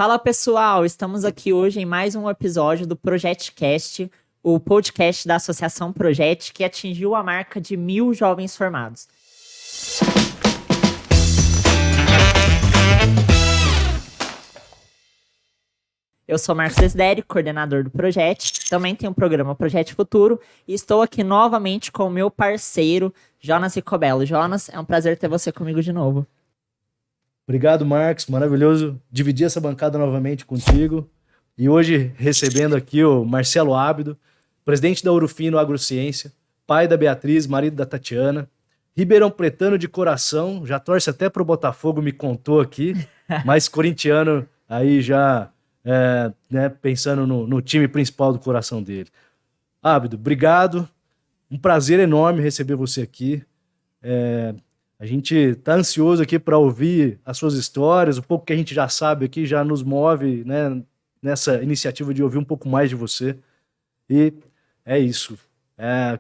Fala pessoal, estamos aqui hoje em mais um episódio do ProjetCast, o podcast da Associação Projet que atingiu a marca de 1.000 jovens formados. Eu sou Marcos Desidério, coordenador do Projet, também tenho o programa Projet Futuro e estou aqui novamente com o meu parceiro, Jonas Ricobello. Jonas, é um prazer ter você comigo de novo. Obrigado, Marcos. Maravilhoso dividir essa bancada novamente contigo. E hoje recebendo aqui o Marcelo Ábido, presidente da Urufino Agrociência, pai da Beatriz, marido da Tatiana, ribeirão pretano de coração, já torce até pro Botafogo, me contou aqui, mas corintiano aí já pensando no time principal do coração dele. Ábido, obrigado. Um prazer enorme receber você aqui. A gente está ansioso aqui para ouvir as suas histórias, o pouco que a gente já sabe aqui já nos move, né, nessa iniciativa de ouvir um pouco mais de você. E é isso.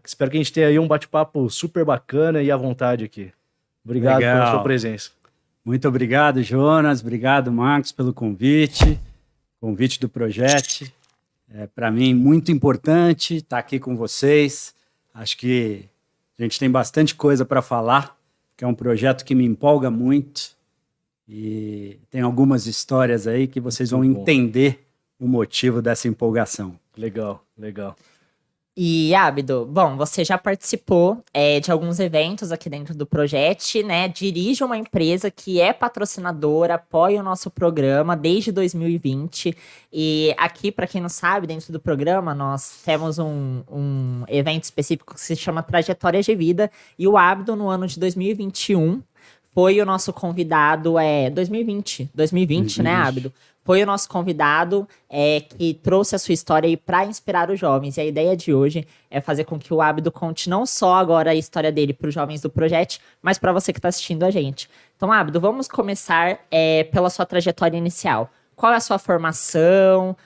Espero que a gente tenha aí um bate-papo super bacana e à vontade aqui. Obrigado pela sua presença. Muito obrigado, Jonas. Obrigado, Marcos, pelo convite do Projet. Para mim, muito importante estar aqui com vocês. Acho que a gente tem bastante coisa para falar, que é um projeto que me empolga muito e tem algumas histórias aí que vocês vão entender o motivo dessa empolgação. Legal, legal. E, Ábido, bom, você já participou de alguns eventos aqui dentro do Projet, né? Dirige uma empresa que é patrocinadora, apoia o nosso programa desde 2020. E aqui, para quem não sabe, dentro do programa, nós temos um evento específico que se chama Trajetória de Vida. E o Ábido, no ano de 2021, foi o nosso convidado... 2020, né, Ábido? Foi o nosso convidado que trouxe a sua história aí para inspirar os jovens. E a ideia de hoje é fazer com que o Ábido conte não só agora a história dele para os jovens do Projet, mas para você que está assistindo a gente. Então, Ábido, vamos começar pela sua trajetória inicial. Qual é a sua formação?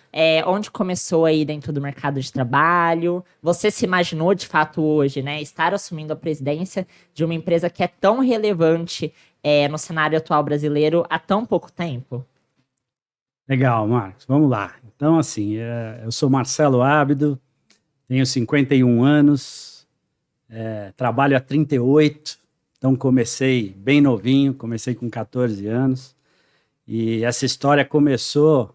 Onde começou aí dentro do mercado de trabalho? Você se imaginou, de fato, hoje, né, estar assumindo a presidência de uma empresa que é tão relevante no cenário atual brasileiro há tão pouco tempo? Legal, Marcos. Vamos lá. Então, assim, eu sou Marcelo Ábido, tenho 51 anos, trabalho há 38, então comecei bem novinho, comecei com 14 anos. E essa história começou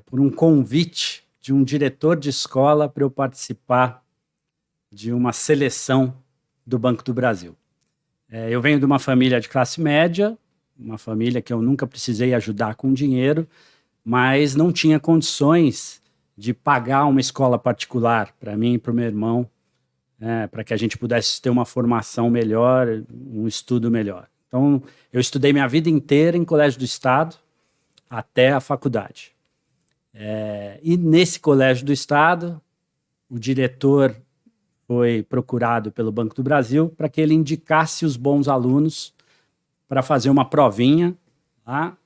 por um convite de um diretor de escola para eu participar de uma seleção do Banco do Brasil. Eu venho de uma família de classe média, uma família que eu nunca precisei ajudar com dinheiro, mas não tinha condições de pagar uma escola particular para mim e para o meu irmão, para que a gente pudesse ter uma formação melhor, um estudo melhor. Então, eu estudei minha vida inteira em colégio do Estado até a faculdade. E nesse colégio do Estado, o diretor foi procurado pelo Banco do Brasil para que ele indicasse os bons alunos para fazer uma provinha lá,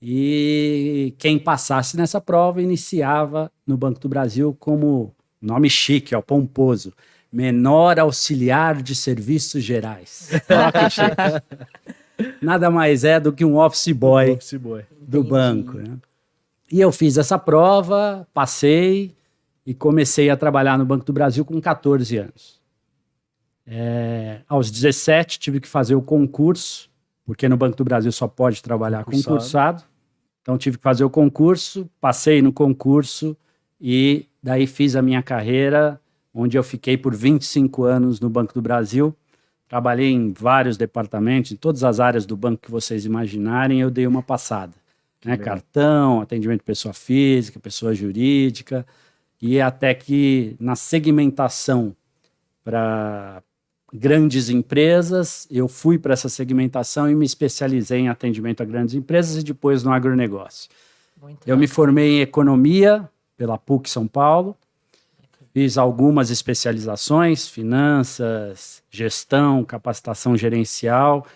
e quem passasse nessa prova iniciava no Banco do Brasil como nome chique, pomposo, menor auxiliar de serviços gerais. Que chique. Nada mais do que um office boy do banco, né? E eu fiz essa prova, passei e comecei a trabalhar no Banco do Brasil com 14 anos. Aos 17 tive que fazer o concurso, porque no Banco do Brasil só pode trabalhar concursado. Então tive que fazer o concurso, passei no concurso e daí fiz a minha carreira, onde eu fiquei por 25 anos no Banco do Brasil. Trabalhei em vários departamentos, em todas as áreas do banco que vocês imaginarem, eu dei uma passada. Cartão, atendimento de pessoa física, pessoa jurídica, e até que na segmentação para grandes empresas, eu fui para essa segmentação e me especializei em atendimento a grandes empresas e depois no agronegócio. Eu me formei em economia pela PUC São Paulo, fiz algumas especializações, finanças, gestão, capacitação gerencial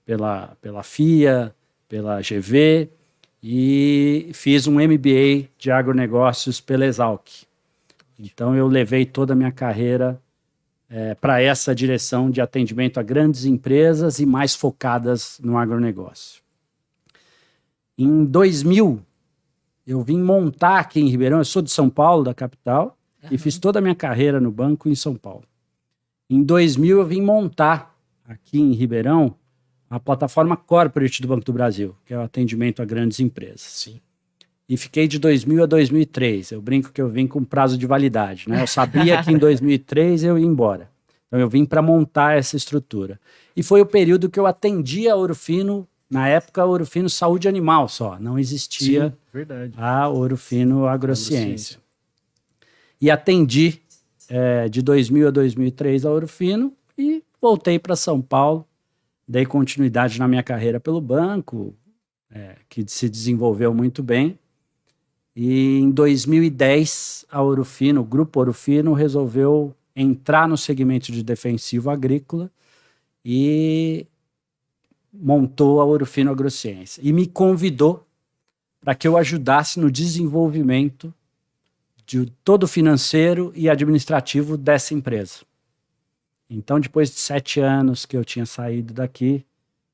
pela FIA, pela GV, e fiz um MBA de agronegócios pela Exalc. Então eu levei toda a minha carreira para essa direção de atendimento a grandes empresas e mais focadas no agronegócio. Em 2000, eu vim montar aqui em Ribeirão, eu sou de São Paulo, da capital, e fiz toda a minha carreira no banco em São Paulo. Em 2000, eu vim montar aqui em Ribeirão a plataforma corporate do Banco do Brasil, que é o atendimento a grandes empresas. Sim. E fiquei de 2000 a 2003. Eu brinco que eu vim com prazo de validade, né? Eu sabia que em 2003 eu ia embora. Então eu vim para montar essa estrutura. E foi o período que eu atendi a Ouro Fino, na época Ouro Fino Saúde Animal só, não existia verdade. a Ouro Fino Agrociência. E atendi de 2000 a 2003 a Ouro Fino e voltei para São Paulo, dei continuidade na minha carreira pelo banco, que se desenvolveu muito bem. E em 2010, a Ouro Fino, o Grupo Ouro Fino, resolveu entrar no segmento de defensivo agrícola e montou a Ouro Fino Agrociência. E me convidou para que eu ajudasse no desenvolvimento de todo o financeiro e administrativo dessa empresa. Então, depois de 7 anos que eu tinha saído daqui,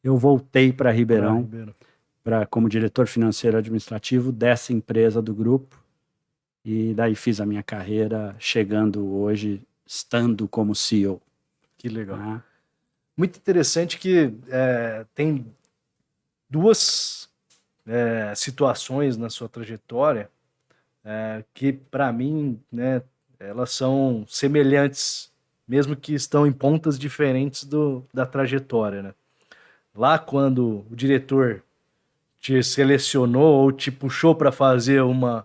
eu voltei para Ribeirão. Como diretor financeiro administrativo dessa empresa do grupo, e daí fiz a minha carreira, chegando hoje, estando como CEO. Que legal. Muito interessante que tem duas situações na sua trajetória que, para mim, né, elas são semelhantes, mesmo que estão em pontas diferentes da trajetória, né? Lá, quando o diretor te selecionou ou te puxou para fazer uma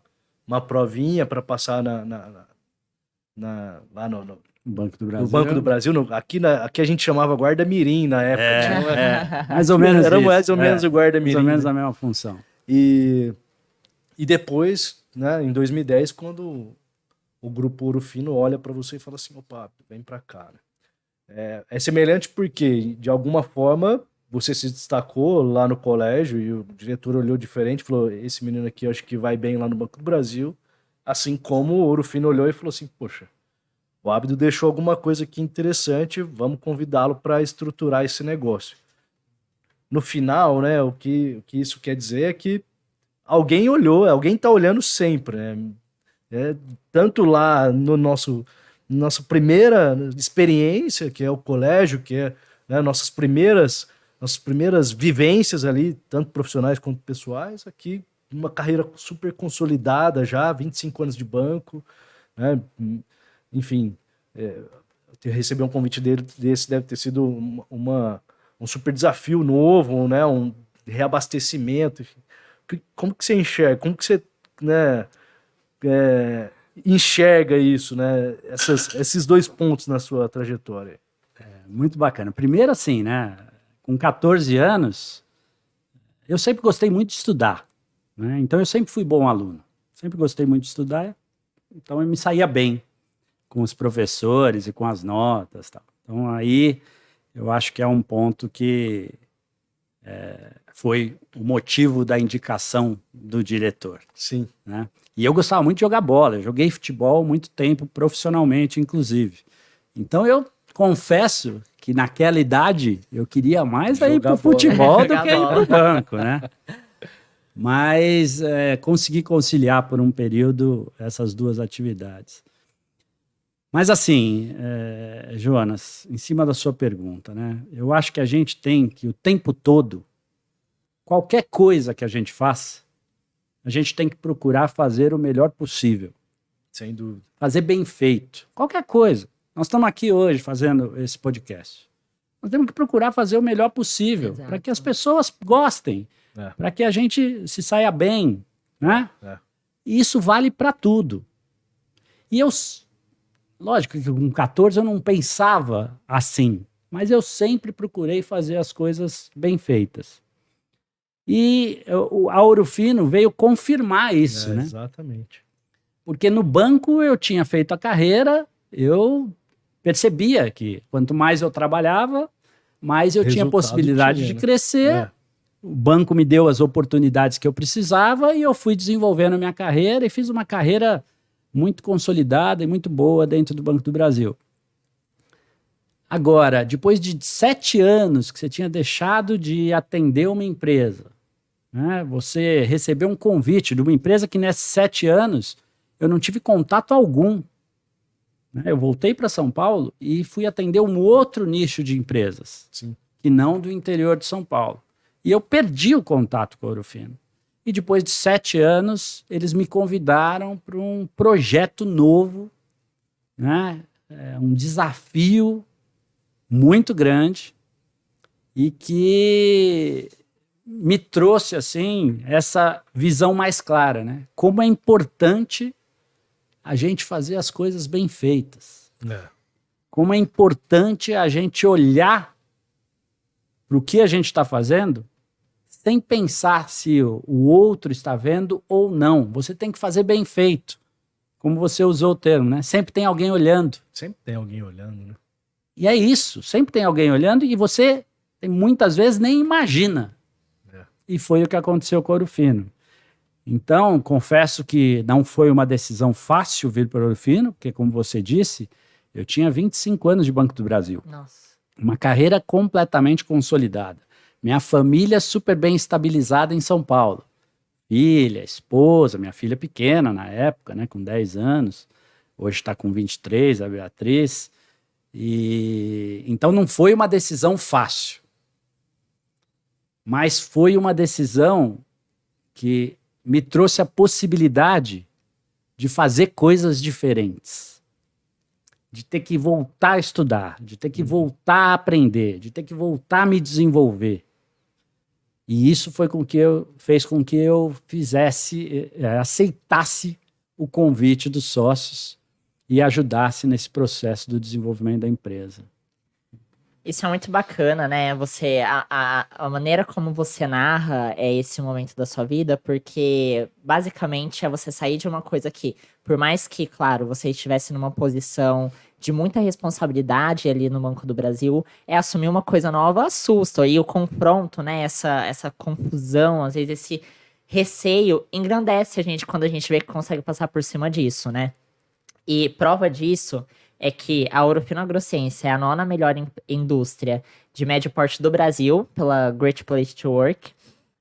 provinha para passar lá no Banco do Brasil. No Banco do Brasil. Aqui a gente chamava guarda-mirim na época. Mais ou menos era isso. mais ou menos o guarda-mirim. Mais ou menos a mesma função. E depois, né, em 2010, quando o Grupo Ouro Fino olha para você e fala assim, opa, vem para cá. Né? É semelhante porque, de alguma forma, você se destacou lá no colégio e o diretor olhou diferente, falou, esse menino aqui eu acho que vai bem lá no Banco do Brasil, assim como o Ouro Fino olhou e falou assim, poxa, o Ábido deixou alguma coisa aqui interessante, vamos convidá-lo para estruturar esse negócio. No final, né, o que isso quer dizer é que alguém olhou, alguém está olhando sempre, né? Tanto lá no nossa primeira experiência, que é o colégio, que é, né, nossas primeiras vivências ali, tanto profissionais quanto pessoais, aqui uma carreira super consolidada já, 25 anos de banco, né? Enfim, receber um convite desse deve ter sido um super desafio novo, né? Um reabastecimento. Enfim. Como que você enxerga? Como que você, né, enxerga isso, né? Esses dois pontos na sua trajetória? Muito bacana. Primeiro, assim, né? Com 14 anos, eu sempre gostei muito de estudar, né? Então eu sempre fui bom aluno. Sempre gostei muito de estudar, então eu me saía bem com os professores e com as notas, tal. Então aí eu acho que é um ponto que foi o motivo da indicação do diretor. Sim. Né? E eu gostava muito de jogar bola, eu joguei futebol muito tempo, profissionalmente, inclusive. Então eu confesso que naquela idade eu queria mais ir para o futebol do que ir para o banco, né? Mas consegui conciliar por um período essas duas atividades. Mas assim, Jonas, em cima da sua pergunta, né? Eu acho que a gente tem que o tempo todo, qualquer coisa que a gente faça, a gente tem que procurar fazer o melhor possível. Sem dúvida. Fazer bem feito. Qualquer coisa. Nós estamos aqui hoje fazendo esse podcast. Nós temos que procurar fazer o melhor possível para que as pessoas gostem, para que a gente se saia bem, né? E isso vale para tudo. E lógico que com 14 eu não pensava assim, mas eu sempre procurei fazer as coisas bem feitas. E a Ouro Fino veio confirmar isso, né? Exatamente. Porque no banco eu tinha feito a carreira, eu percebia que quanto mais eu trabalhava, mais eu tinha possibilidade de crescer. O banco me deu as oportunidades que eu precisava e eu fui desenvolvendo a minha carreira e fiz uma carreira muito consolidada e muito boa dentro do Banco do Brasil. Agora, depois de 7 anos que você tinha deixado de atender uma empresa, né? Você receber um convite de uma empresa que nesses 7 anos eu não tive contato algum, né? Eu voltei para São Paulo e fui atender um outro nicho de empresas, Sim. que não do interior de São Paulo. E eu perdi o contato com a Ouro Fino. E depois de 7 anos, eles me convidaram para um projeto novo, né? Um desafio muito grande e que me trouxe assim essa visão mais clara, né? Como é importante a gente fazer as coisas bem feitas. Como é importante a gente olhar para o que a gente está fazendo sem pensar se o outro está vendo ou não. Você tem que fazer bem feito, como você usou o termo, né? Sempre tem alguém olhando. Sempre tem alguém olhando, né? E é isso, sempre tem alguém olhando e você muitas vezes nem imagina. E foi o que aconteceu com o Ouro Fino. Então, confesso que não foi uma decisão fácil vir para o Ouro Fino, porque, como você disse, eu tinha 25 anos de Banco do Brasil. Nossa. Uma carreira completamente consolidada. Minha família super bem estabilizada em São Paulo. Filha, esposa, minha filha pequena na época, né, com 10 anos. Hoje está com 23, a Beatriz. Então não foi uma decisão fácil. Mas foi uma decisão que me trouxe a possibilidade de fazer coisas diferentes. De ter que voltar a estudar, de ter que voltar a aprender, de ter que voltar a me desenvolver. E isso fez com que eu aceitasse o convite dos sócios e ajudasse nesse processo do desenvolvimento da empresa. Isso é muito bacana, né? A maneira como você narra esse momento da sua vida, porque basicamente é você sair de uma coisa que, por mais que, claro, você estivesse numa posição de muita responsabilidade ali no Banco do Brasil, assumir uma coisa nova assusta. E o confronto, né? Essa confusão, às vezes esse receio engrandece a gente quando a gente vê que consegue passar por cima disso, né? E prova disso é que a Ouro Fino Agrociência é a 9ª melhor indústria de médio porte do Brasil, pela Great Place to Work,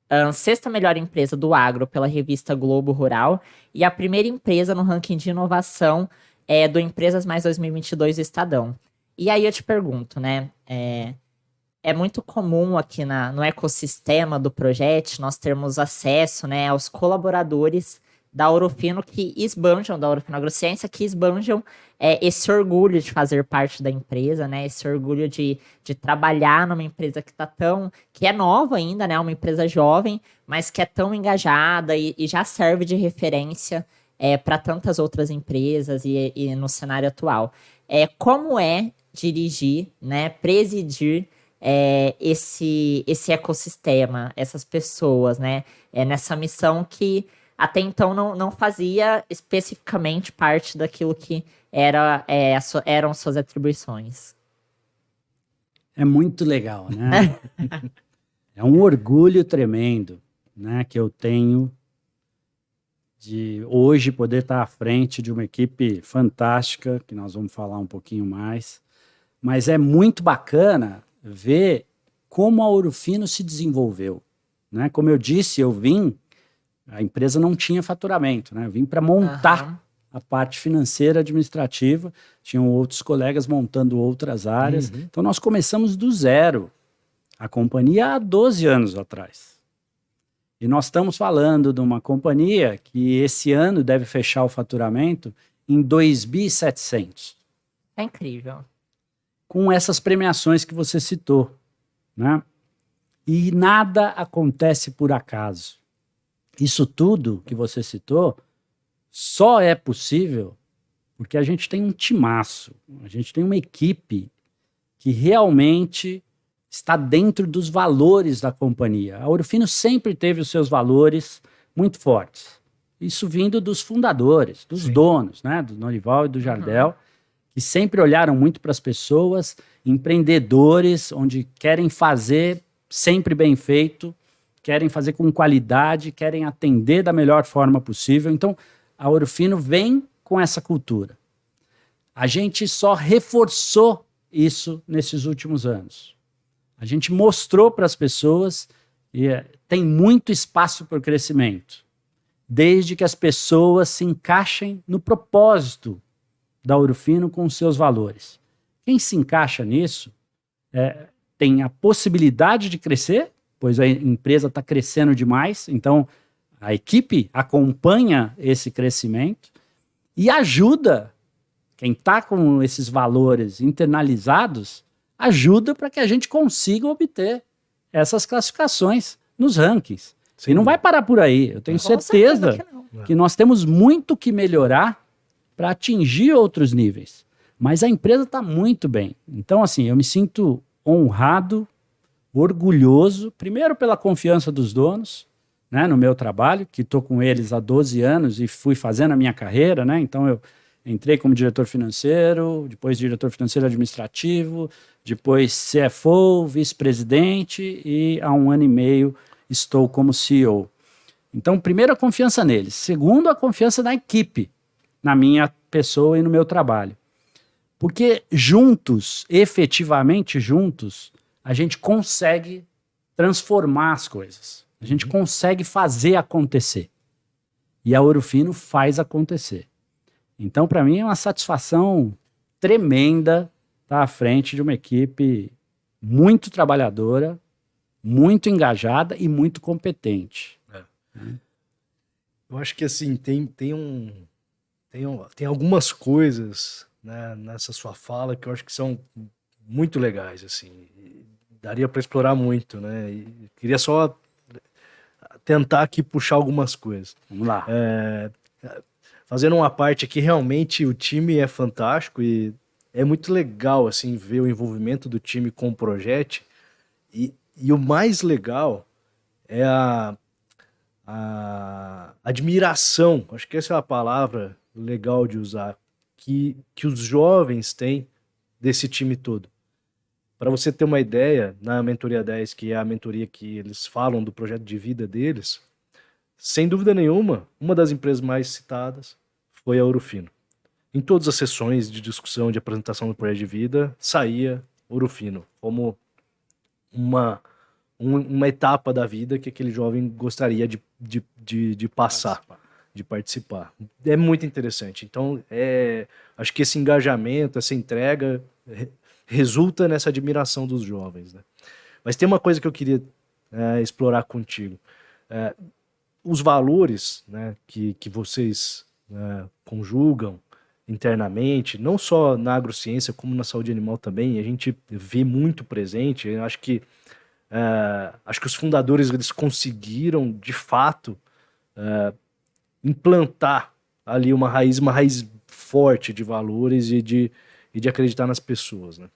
a 6ª melhor empresa do agro, pela revista Globo Rural, e a primeira empresa no ranking de inovação do Empresas Mais 2022 do Estadão. E aí eu te pergunto, né, é muito comum aqui no ecossistema do projeto nós termos acesso, né, aos colaboradores da Ouro Fino que esbanjam, da Ouro Fino Agrociência, que esbanjam esse orgulho de fazer parte da empresa, né? Esse orgulho de trabalhar numa empresa que é nova ainda, né? Uma empresa jovem, mas que é tão engajada e já serve de referência para tantas outras empresas e no cenário atual. Como é dirigir, né? Presidir esse ecossistema, essas pessoas, né? Nessa missão que até então não fazia especificamente parte daquilo que eram suas atribuições. É muito legal, né? É um orgulho tremendo, né, que eu tenho de hoje poder estar à frente de uma equipe fantástica, que nós vamos falar um pouquinho mais. Mas é muito bacana ver como a Ouro Fino se desenvolveu, né? Como eu disse, a empresa não tinha faturamento, né? Eu vim para montar a parte financeira administrativa, tinham outros colegas montando outras áreas. Então nós começamos do zero a companhia há 12 anos atrás. E nós estamos falando de uma companhia que esse ano deve fechar o faturamento em 2.700. É incrível. Com essas premiações que você citou, né? E nada acontece por acaso. Isso tudo que você citou só é possível porque a gente tem um timaço, a gente tem uma equipe que realmente está dentro dos valores da companhia. A Ouro Fino sempre teve os seus valores muito fortes. Isso vindo dos fundadores, dos donos, né? Do Norival e do Jardel, que sempre olharam muito para as pessoas, empreendedores, onde querem fazer sempre bem feito, querem fazer com qualidade, querem atender da melhor forma possível. Então, a Ouro Fino vem com essa cultura. A gente só reforçou isso nesses últimos anos. A gente mostrou para as pessoas tem muito espaço para o crescimento, desde que as pessoas se encaixem no propósito da Ouro Fino com os seus valores. Quem se encaixa nisso tem a possibilidade de crescer, pois a empresa está crescendo demais, então a equipe acompanha esse crescimento e ajuda quem está com esses valores internalizados, ajuda para que a gente consiga obter essas classificações nos rankings. Sim. E não vai parar por aí. Eu tenho Com certeza que não. que nós temos muito que melhorar para atingir outros níveis. Mas a empresa está muito bem. Então, assim, eu me sinto honrado, orgulhoso, primeiro pela confiança dos donos, né, no meu trabalho, que estou com eles há 12 anos e fui fazendo a minha carreira, né? Então eu entrei como diretor financeiro, depois diretor financeiro administrativo, depois CFO, vice-presidente e há 1 ano e meio estou como CEO. Então, primeiro, a confiança neles. Segundo, a confiança na equipe, na minha pessoa e no meu trabalho. Porque juntos, efetivamente juntos, a gente consegue transformar as coisas. A gente consegue fazer acontecer. E a Ouro Fino faz acontecer. Então, para mim, é uma satisfação tremenda estar à frente de uma equipe muito trabalhadora, muito engajada e muito competente. Eu acho que assim, tem algumas coisas, né, nessa sua fala que eu acho que são muito legais, assim. Daria para explorar muito, né? E queria só tentar aqui puxar algumas coisas. Vamos lá. Fazendo uma parte aqui, realmente o time é fantástico e é muito legal, assim, ver o envolvimento do time com o projeto. E o mais legal é a admiração, acho que essa é a palavra legal de usar, que os jovens têm desse time todo. Para você ter uma ideia, na Mentoria 10, que é a mentoria que eles falam do projeto de vida deles, sem dúvida nenhuma, uma das empresas mais citadas foi a Ouro Fino. Em todas as sessões de discussão, de apresentação do projeto de vida, saía Ouro Fino como uma etapa da vida que aquele jovem gostaria de passar, de participar. É muito interessante. Então, acho que esse engajamento, essa entrega resulta nessa admiração dos jovens, né? Mas tem uma coisa que eu queria explorar contigo. Os valores, né, que vocês conjugam internamente, não só na agrociência, como na saúde animal também, a gente vê muito presente. Eu acho que os fundadores eles conseguiram, de fato, implantar ali uma raiz forte de valores e de acreditar nas pessoas, né?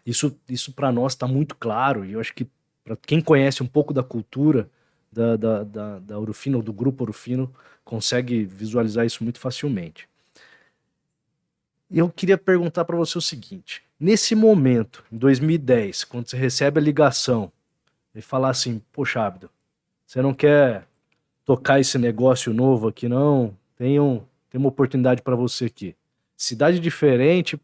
Isso para nós está muito claro, e eu acho que para quem conhece um pouco da cultura da Ouro Fino, ou do grupo Ouro Fino, consegue visualizar isso muito facilmente. Eu queria perguntar para você o seguinte: nesse momento, em 2010, quando você recebe a ligação e falar assim, poxa, Abdo, você não quer tocar esse negócio novo aqui não? Tem uma oportunidade para você aqui. Cidade diferente,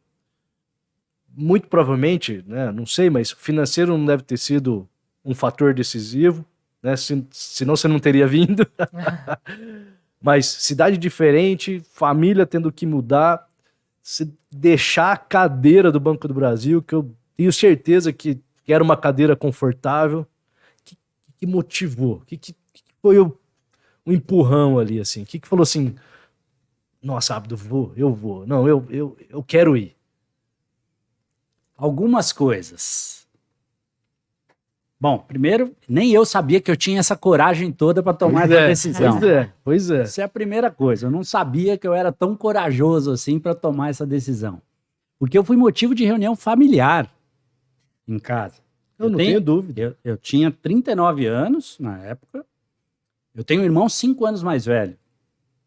muito provavelmente, né, não sei, mas financeiro não deve ter sido um fator decisivo, né, senão você não teria vindo. Mas cidade diferente, família tendo que mudar, se deixar a cadeira do Banco do Brasil, que eu tenho certeza que era uma cadeira confortável, que motivou? Que foi o empurrão ali, assim? Que falou assim, nossa, Abdo, eu vou. Não, eu quero ir. Algumas coisas. Bom, primeiro, nem eu sabia que eu tinha essa coragem toda para tomar essa decisão. Pois é. Essa é a primeira coisa. Eu não sabia que eu era tão corajoso assim para tomar essa decisão. Porque eu fui motivo de reunião familiar em casa. Eu não tenho dúvida. Eu tinha 39 anos na época. Eu tenho um irmão 5 anos mais velho.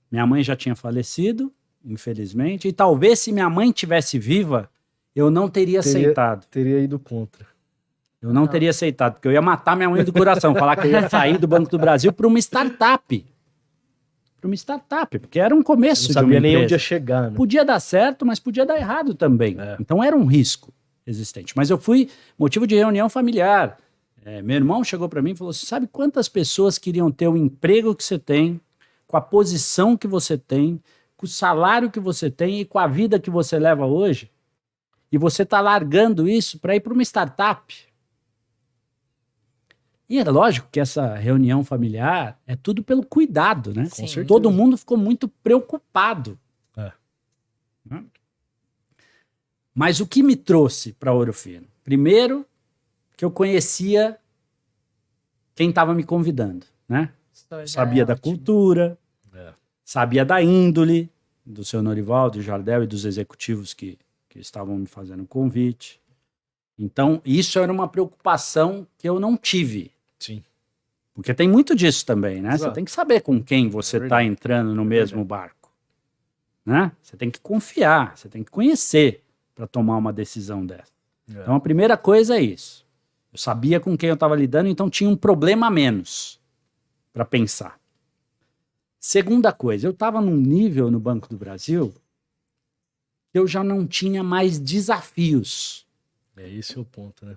Minha mãe já tinha falecido, infelizmente. E talvez se minha mãe tivesse viva, eu não teria aceitado. Teria ido contra. Eu não teria aceitado, porque eu ia matar minha mãe do coração, falar que eu ia sair do Banco do Brasil para uma startup. Para uma startup, porque era um começo de uma empresa. Não sabia nem onde ia chegar, né? Podia dar certo, mas podia dar errado também. Então era um risco existente. Mas eu fui motivo de reunião familiar. Meu irmão chegou para mim e falou assim, sabe quantas pessoas queriam ter o emprego que você tem, com a posição que você tem, com o salário que você tem e com a vida que você leva hoje? E você está largando isso para ir para uma startup. E é lógico que essa reunião familiar é tudo pelo cuidado, né? Sim. certeza. Todo mundo ficou muito preocupado. É. Né? Mas o que me trouxe para Ouro Fino? Primeiro, que eu conhecia quem estava me convidando, né? Sabia da cultura, sabia da índole do seu Norivaldo, do Jardel e dos executivos que estavam me fazendo o convite. Então, isso era uma preocupação que eu não tive. Sim. Porque tem muito disso também, né? Exato. Você tem que saber com quem você está entrando no mesmo barco. Né? Você tem que confiar, você tem que conhecer para tomar uma decisão dessa. Então, a primeira coisa é isso. Eu sabia com quem eu estava lidando, então tinha um problema a menos para pensar. Segunda coisa, eu estava num nível no Banco do Brasil que eu já não tinha mais desafios. Esse é o ponto, né?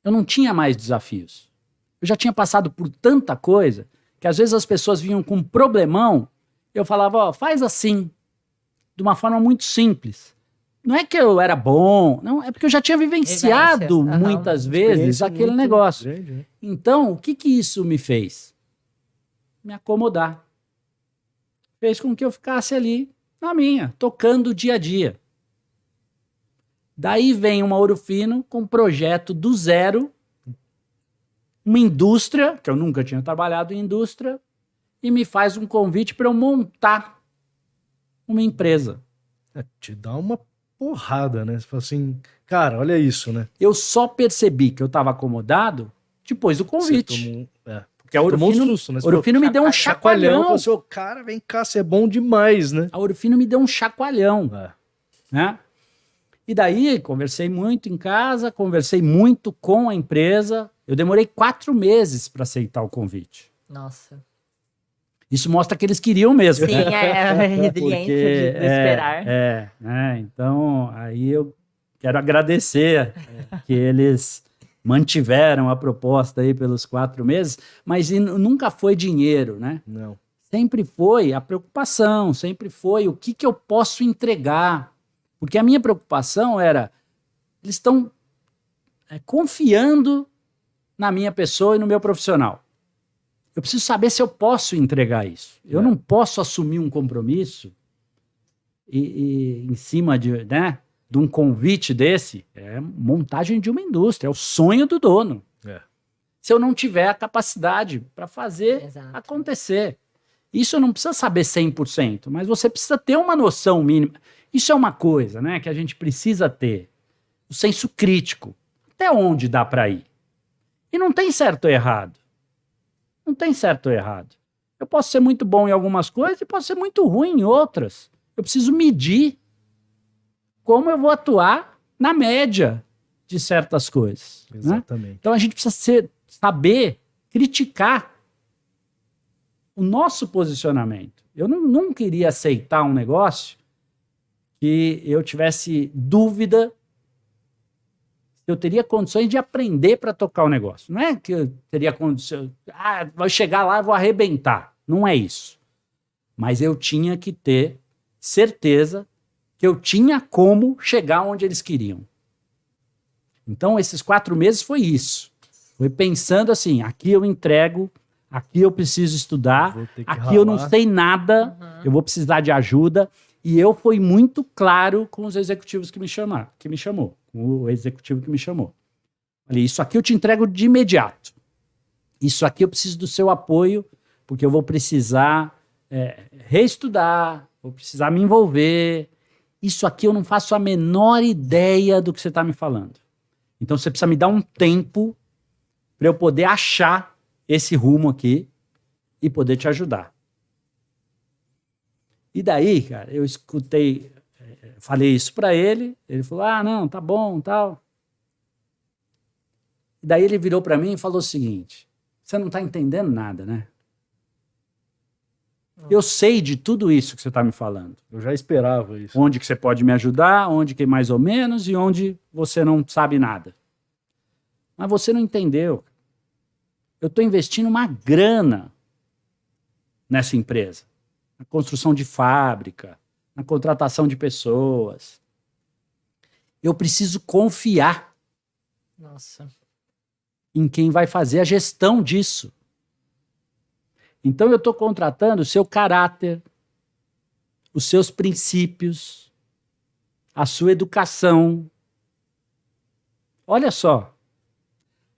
Eu não tinha mais desafios. Eu já tinha passado por tanta coisa que às vezes as pessoas vinham com um problemão, eu falava, ó, faz assim, de uma forma muito simples. Não é que eu era bom, não, é porque eu já tinha vivenciado muitas vezes aquele negócio. Grande, né? Então, o que isso me fez? Me acomodar. Fez com que eu ficasse ali, na minha, tocando o dia a dia. Daí vem uma Ouro Fino com um projeto do zero, uma indústria, que eu nunca tinha trabalhado em indústria, e me faz um convite para eu montar uma empresa. Te dá uma porrada, né? Você fala assim, cara, olha isso, né? Eu só percebi que eu estava acomodado depois do convite. Porque a Ouro tomou Fino, um susto, né? Ouro Fino me deu um chacoalhão. Falou assim, cara, vem cá, você é bom demais, né? A Ouro Fino me deu um chacoalhão. Né? E daí, conversei muito em casa, conversei muito com a empresa. Eu demorei 4 meses para aceitar o convite. Nossa. Isso mostra que eles queriam mesmo. Sim, é a resiliência de esperar. Então, aí eu quero agradecer que eles mantiveram a proposta aí pelos 4 meses, mas nunca foi dinheiro, né? Não. Sempre foi a preocupação, sempre foi o que eu posso entregar. Porque a minha preocupação era, eles estão confiando na minha pessoa e no meu profissional. Eu preciso saber se eu posso entregar isso. Eu não posso assumir um compromisso e em cima de um convite desse, é montagem de uma indústria, é o sonho do dono. Se eu não tiver a capacidade para fazer acontecer. Isso não precisa saber 100%, mas você precisa ter uma noção mínima. Isso é uma coisa, né, que a gente precisa ter. O senso crítico. Até onde dá para ir? E não tem certo ou errado. Não tem certo ou errado. Eu posso ser muito bom em algumas coisas e posso ser muito ruim em outras. Eu preciso medir como eu vou atuar na média de certas coisas. Exatamente. Né? Então a gente precisa saber criticar o nosso posicionamento. Eu não queria aceitar um negócio que eu tivesse dúvida se eu teria condições de aprender para tocar o negócio. Não é que eu teria condições... vai chegar lá e vou arrebentar. Não é isso. Mas eu tinha que ter certeza que eu tinha como chegar onde eles queriam. Então, esses 4 meses foi isso. Foi pensando assim, aqui eu entrego, aqui eu preciso estudar, aqui eu não sei nada, eu vou precisar de ajuda. E eu fui muito claro com os executivos que me chamou, com o executivo que me chamou. Falei, isso aqui eu te entrego de imediato. Isso aqui eu preciso do seu apoio, porque eu vou precisar reestudar, vou precisar me envolver. Isso aqui eu não faço a menor ideia do que você está me falando. Então você precisa me dar um tempo para eu poder achar esse rumo aqui e poder te ajudar. E daí, cara, eu escutei, falei isso para ele falou, não, tá bom, tal. E daí ele virou para mim e falou o seguinte, você não tá entendendo nada, né? Eu sei de tudo isso que você tá me falando. Eu já esperava isso. Onde que você pode me ajudar, onde que mais ou menos e onde você não sabe nada. Mas você não entendeu. Eu estou investindo uma grana nessa empresa. Na construção de fábrica, na contratação de pessoas. Eu preciso confiar Nossa. em quem vai fazer a gestão disso. Então eu estou contratando o seu caráter, os seus princípios, a sua educação. Olha só,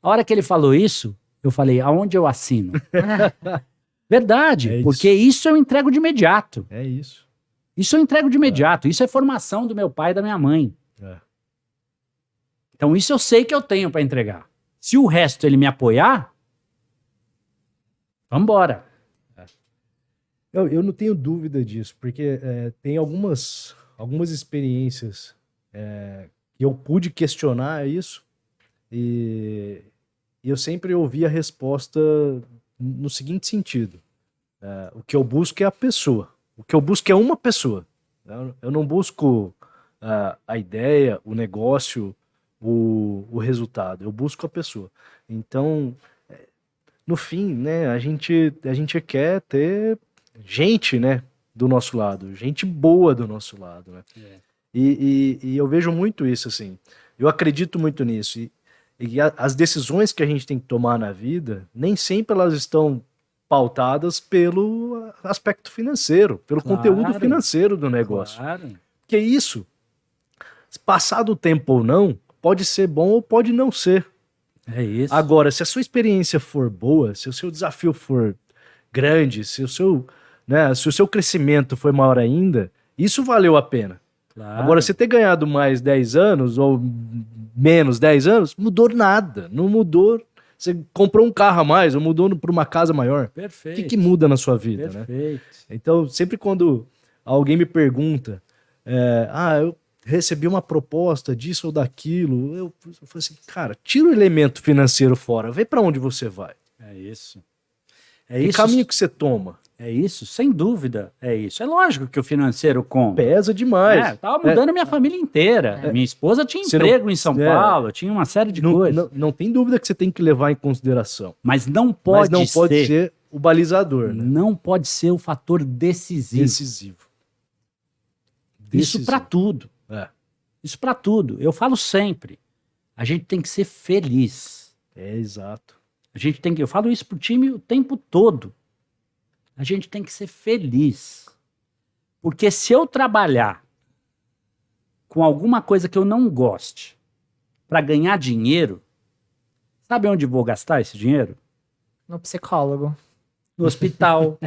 a hora que ele falou isso, eu falei, aonde eu assino? Verdade, É isso. porque isso eu entrego de imediato. É isso. Isso eu entrego de imediato. Isso é formação do meu pai e da minha mãe. É. Então isso eu sei que eu tenho para entregar. Se o resto ele me apoiar, vamos embora. Eu não tenho dúvida disso, porque tem algumas experiências que eu pude questionar isso e eu sempre ouvi a resposta no seguinte sentido. O que eu busco é a pessoa. O que eu busco é uma pessoa. Eu não busco a ideia, o negócio, o resultado. Eu busco a pessoa. Então, no fim, né, a gente quer ter gente, né, do nosso lado, gente boa do nosso lado, né? E eu vejo muito isso, assim. Eu acredito muito nisso. E as decisões que a gente tem que tomar na vida, nem sempre elas estão pautadas pelo aspecto financeiro, pelo conteúdo financeiro do negócio. Claro. Porque isso, passado o tempo ou não, pode ser bom ou pode não ser. É isso. Agora, se a sua experiência for boa, se o seu desafio for grande, se o seu crescimento for maior ainda, isso valeu a pena. Claro. Agora, você ter ganhado mais 10 anos ou menos 10 anos, mudou nada. Não mudou. Você comprou um carro a mais ou mudou para uma casa maior. O Perfeito. que muda na sua vida, né? Perfeito. Então, sempre quando alguém me pergunta, eu recebi uma proposta disso ou daquilo, eu falo assim, cara, tira o elemento financeiro fora, vê para onde você vai. É isso. Que caminho que você toma? É isso, sem dúvida, é isso. É lógico que o financeiro conta. Pesa demais. Tava mudando a minha família inteira. Minha esposa tinha Você emprego em São Paulo, tinha uma série de coisas. Não tem dúvida que você tem que levar em consideração. Mas não pode, ser o balizador, né? Não pode ser o fator decisivo. Isso para tudo. Isso para tudo. Eu falo sempre. A gente tem que ser feliz. Exato. Eu falo isso pro time o tempo todo. A gente tem que ser feliz. Porque se eu trabalhar com alguma coisa que eu não goste para ganhar dinheiro, sabe onde vou gastar esse dinheiro? No psicólogo. No hospital,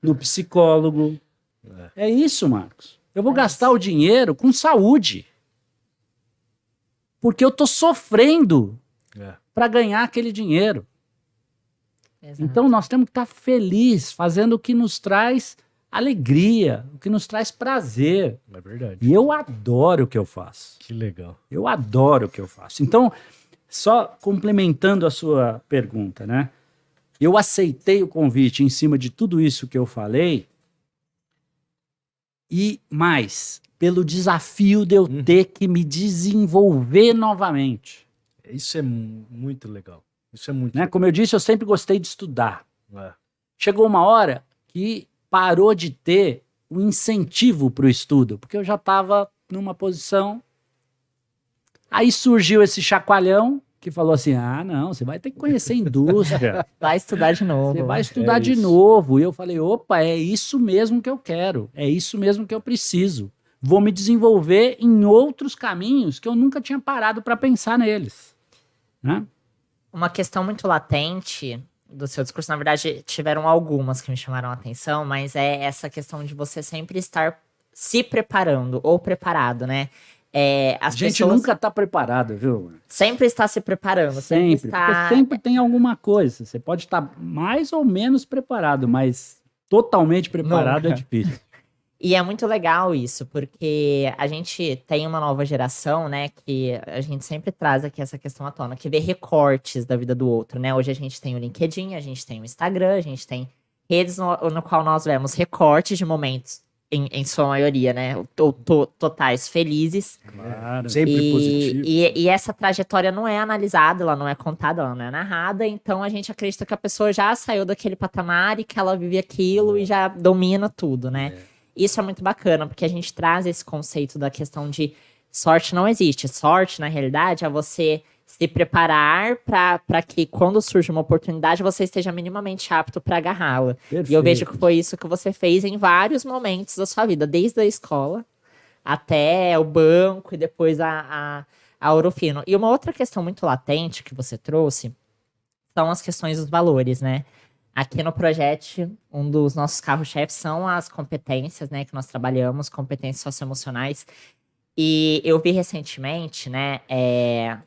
no psicólogo. É isso, Marcos. Eu vou gastar o dinheiro com saúde. Porque eu tô sofrendo para ganhar aquele dinheiro. Exato. Então nós temos que estar felizes, fazendo o que nos traz alegria, o que nos traz prazer. É verdade. E eu adoro o que eu faço. Que legal. Eu adoro o que eu faço. Então, só complementando a sua pergunta, né? Eu aceitei o convite em cima de tudo isso que eu falei e mais, pelo desafio de eu ter que me desenvolver novamente. Isso é muito legal. Isso é muito Né? Como eu disse, eu sempre gostei de estudar. legal. Chegou uma hora que parou de ter o incentivo para o estudo, porque eu já estava numa posição. Aí surgiu esse chacoalhão que falou assim: não, você vai ter que conhecer a indústria, Vai estudar de novo. você vai estudar de novo. E eu falei: opa, é isso mesmo que eu quero, é isso mesmo que eu preciso. Vou me desenvolver em outros caminhos que eu nunca tinha parado para pensar neles. Né? Uma questão muito latente do seu discurso, na verdade, tiveram algumas que me chamaram a atenção, mas é essa questão de você sempre estar se preparando ou preparado, né? A gente nunca está preparado, viu? Sempre está se preparando. Sempre, está... porque sempre tem alguma coisa. Você pode estar mais ou menos preparado, mas totalmente preparado Nunca. é difícil. E é muito legal isso, porque a gente tem uma nova geração, né, que a gente sempre traz aqui essa questão à tona, que vê recortes da vida do outro, né? Hoje a gente tem o LinkedIn, a gente tem o Instagram, a gente tem redes no qual nós vemos recortes de momentos em sua maioria, né? Totais felizes. Claro. Sempre positivo. E essa trajetória não é analisada, ela não é contada, ela não é narrada, então a gente acredita que a pessoa já saiu daquele patamar e que ela vive aquilo e já domina tudo, né? Isso é muito bacana, porque a gente traz esse conceito da questão de sorte não existe. Sorte, na realidade, é você se preparar para que quando surge uma oportunidade você esteja minimamente apto para agarrá-la. E eu vejo que foi isso que você fez em vários momentos da sua vida, desde a escola até o banco e depois a Ouro Fino. E uma outra questão muito latente que você trouxe são as questões dos valores, né? Aqui no projeto, um dos nossos carros-chefes são as competências, né, que nós trabalhamos, competências socioemocionais. E eu vi recentemente, né,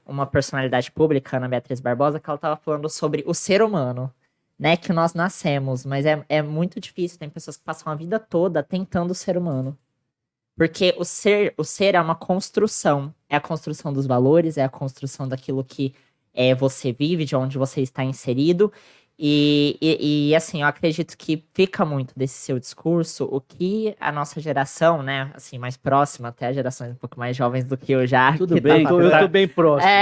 uma personalidade pública, Ana Beatriz Barbosa, que ela estava falando sobre o ser humano, né, que nós nascemos, mas é muito difícil, tem pessoas que passam a vida toda tentando o ser humano. Porque o ser é uma construção, é a construção dos valores, é a construção daquilo que você vive, de onde você está inserido. E assim, eu acredito que fica muito desse seu discurso o que a nossa geração, né, assim, mais próxima, até gerações um pouco mais jovens do que eu já. Tudo que bem, tá Eu tô bem próximo.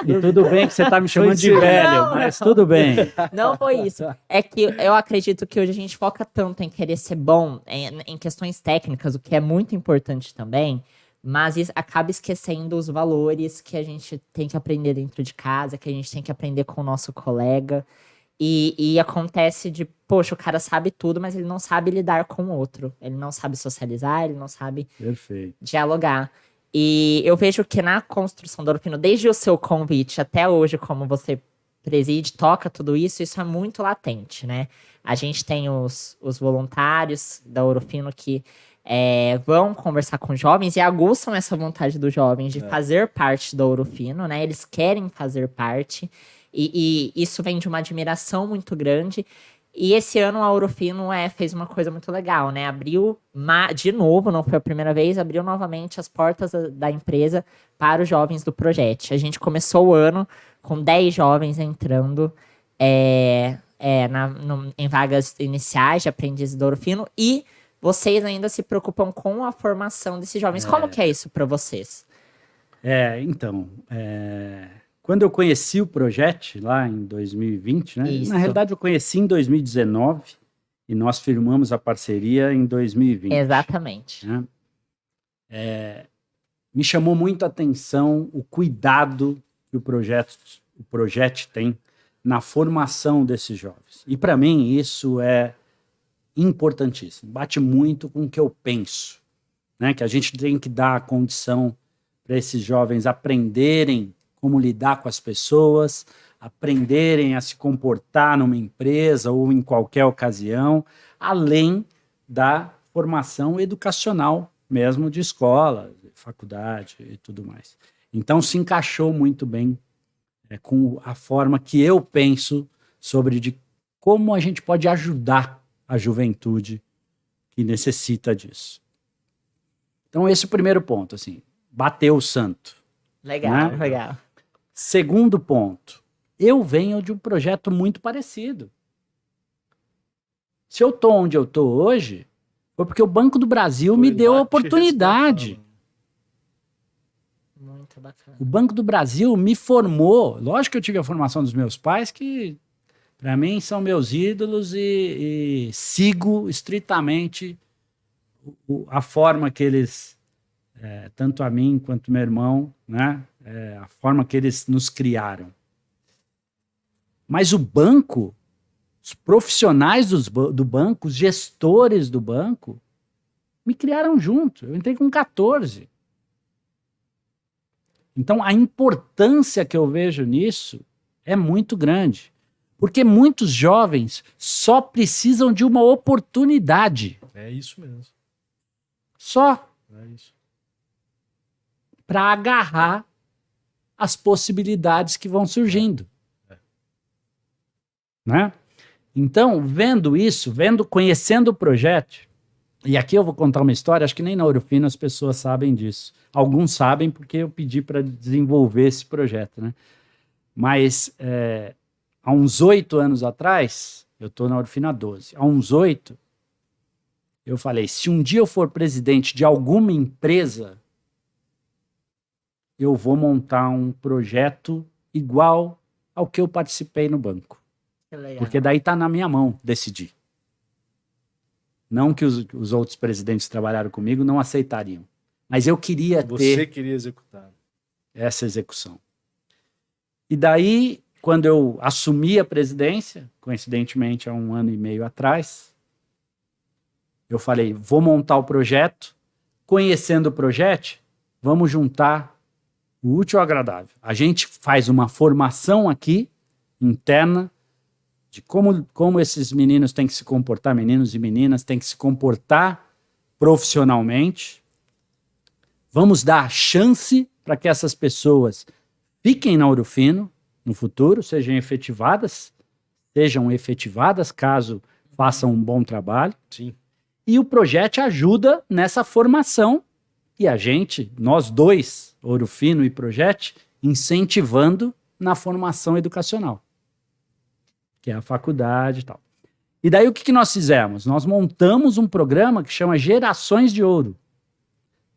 E tudo bem que você tá me chamando de velho, mas tudo bem. Não foi isso. É que eu acredito que hoje a gente foca tanto em querer ser bom em questões técnicas, o que é muito importante também, mas acaba esquecendo os valores que a gente tem que aprender dentro de casa, que a gente tem que aprender com o nosso colega. E acontece de, poxa, o cara sabe tudo, mas ele não sabe lidar com o outro. Ele não sabe socializar, ele não sabe Perfeito. dialogar. E eu vejo que na construção do Ouro Fino, desde o seu convite até hoje, como você preside, toca tudo isso, isso é muito latente, né? A gente tem os voluntários da Ouro Fino que vão conversar com jovens e aguçam essa vontade dos jovens de fazer parte do Ouro Fino, né? Eles querem fazer parte. E isso vem de uma admiração muito grande. E esse ano a Ouro Fino fez uma coisa muito legal, né? Abriu, de novo, não foi a primeira vez, abriu novamente as portas da empresa para os jovens do projeto. A gente começou o ano com 10 jovens entrando em vagas iniciais de aprendizes do Ouro Fino. E vocês ainda se preocupam com a formação desses jovens. Como que é isso para vocês? Quando eu conheci o projeto lá em 2020, né? Isso. Na realidade, eu conheci em 2019 e nós firmamos a parceria em 2020. Exatamente. Né? Me chamou muito a atenção o cuidado que o projeto tem na formação desses jovens. E para mim isso é importantíssimo. Bate muito com o que eu penso, né? Que a gente tem que dar a condição para esses jovens aprenderem como lidar com as pessoas, aprenderem a se comportar numa empresa ou em qualquer ocasião, além da formação educacional mesmo de escola, faculdade e tudo mais. Então se encaixou muito bem com a forma que eu penso sobre de como a gente pode ajudar a juventude que necessita disso. Então esse é o primeiro ponto, assim, bateu o santo. Legal, né? legal. Segundo ponto, eu venho de um projeto muito parecido. Se eu estou onde eu estou hoje, foi porque o Banco do Brasil me deu a oportunidade. Muito bacana. O Banco do Brasil me formou. Lógico que eu tive a formação dos meus pais, que para mim são meus ídolos e sigo estritamente a forma que eles, tanto a mim quanto meu irmão, né? A forma que eles nos criaram. Mas o banco, os profissionais do banco, os gestores do banco, me criaram junto. Eu entrei com 14. Então, a importância que eu vejo nisso é muito grande. Porque muitos jovens só precisam de uma oportunidade. É isso mesmo. Só. É isso. Para agarrar as possibilidades que vão surgindo. Né? Então, vendo isso, conhecendo o projeto, e aqui eu vou contar uma história, acho que nem na Ouro Fino as pessoas sabem disso. Alguns sabem porque eu pedi para desenvolver esse projeto. Né? Mas há uns 8 anos atrás, eu estou na Ouro Fino há 12, há uns 8, eu falei, se um dia eu for presidente de alguma empresa, eu vou montar um projeto igual ao que eu participei no banco. Que legal. Porque daí está na minha mão decidir. Não que os outros presidentes que trabalharam comigo não aceitariam. Mas eu queria Você ter queria executar. essa execução. E daí, quando eu assumi a presidência, coincidentemente há 1 ano e meio atrás, eu falei, vou montar o projeto, conhecendo o projeto, vamos juntar o útil ao agradável. A gente faz uma formação aqui, interna, de como esses meninos têm que se comportar, meninos e meninas têm que se comportar profissionalmente. Vamos dar a chance para que essas pessoas fiquem na Ouro Fino no futuro, sejam efetivadas caso façam um bom trabalho. Sim. E o projeto ajuda nessa formação. E a gente, nós dois, Ouro Fino e Projeto, incentivando na formação educacional, que é a faculdade e tal. E daí o que nós fizemos? Nós montamos um programa que chama Gerações de Ouro,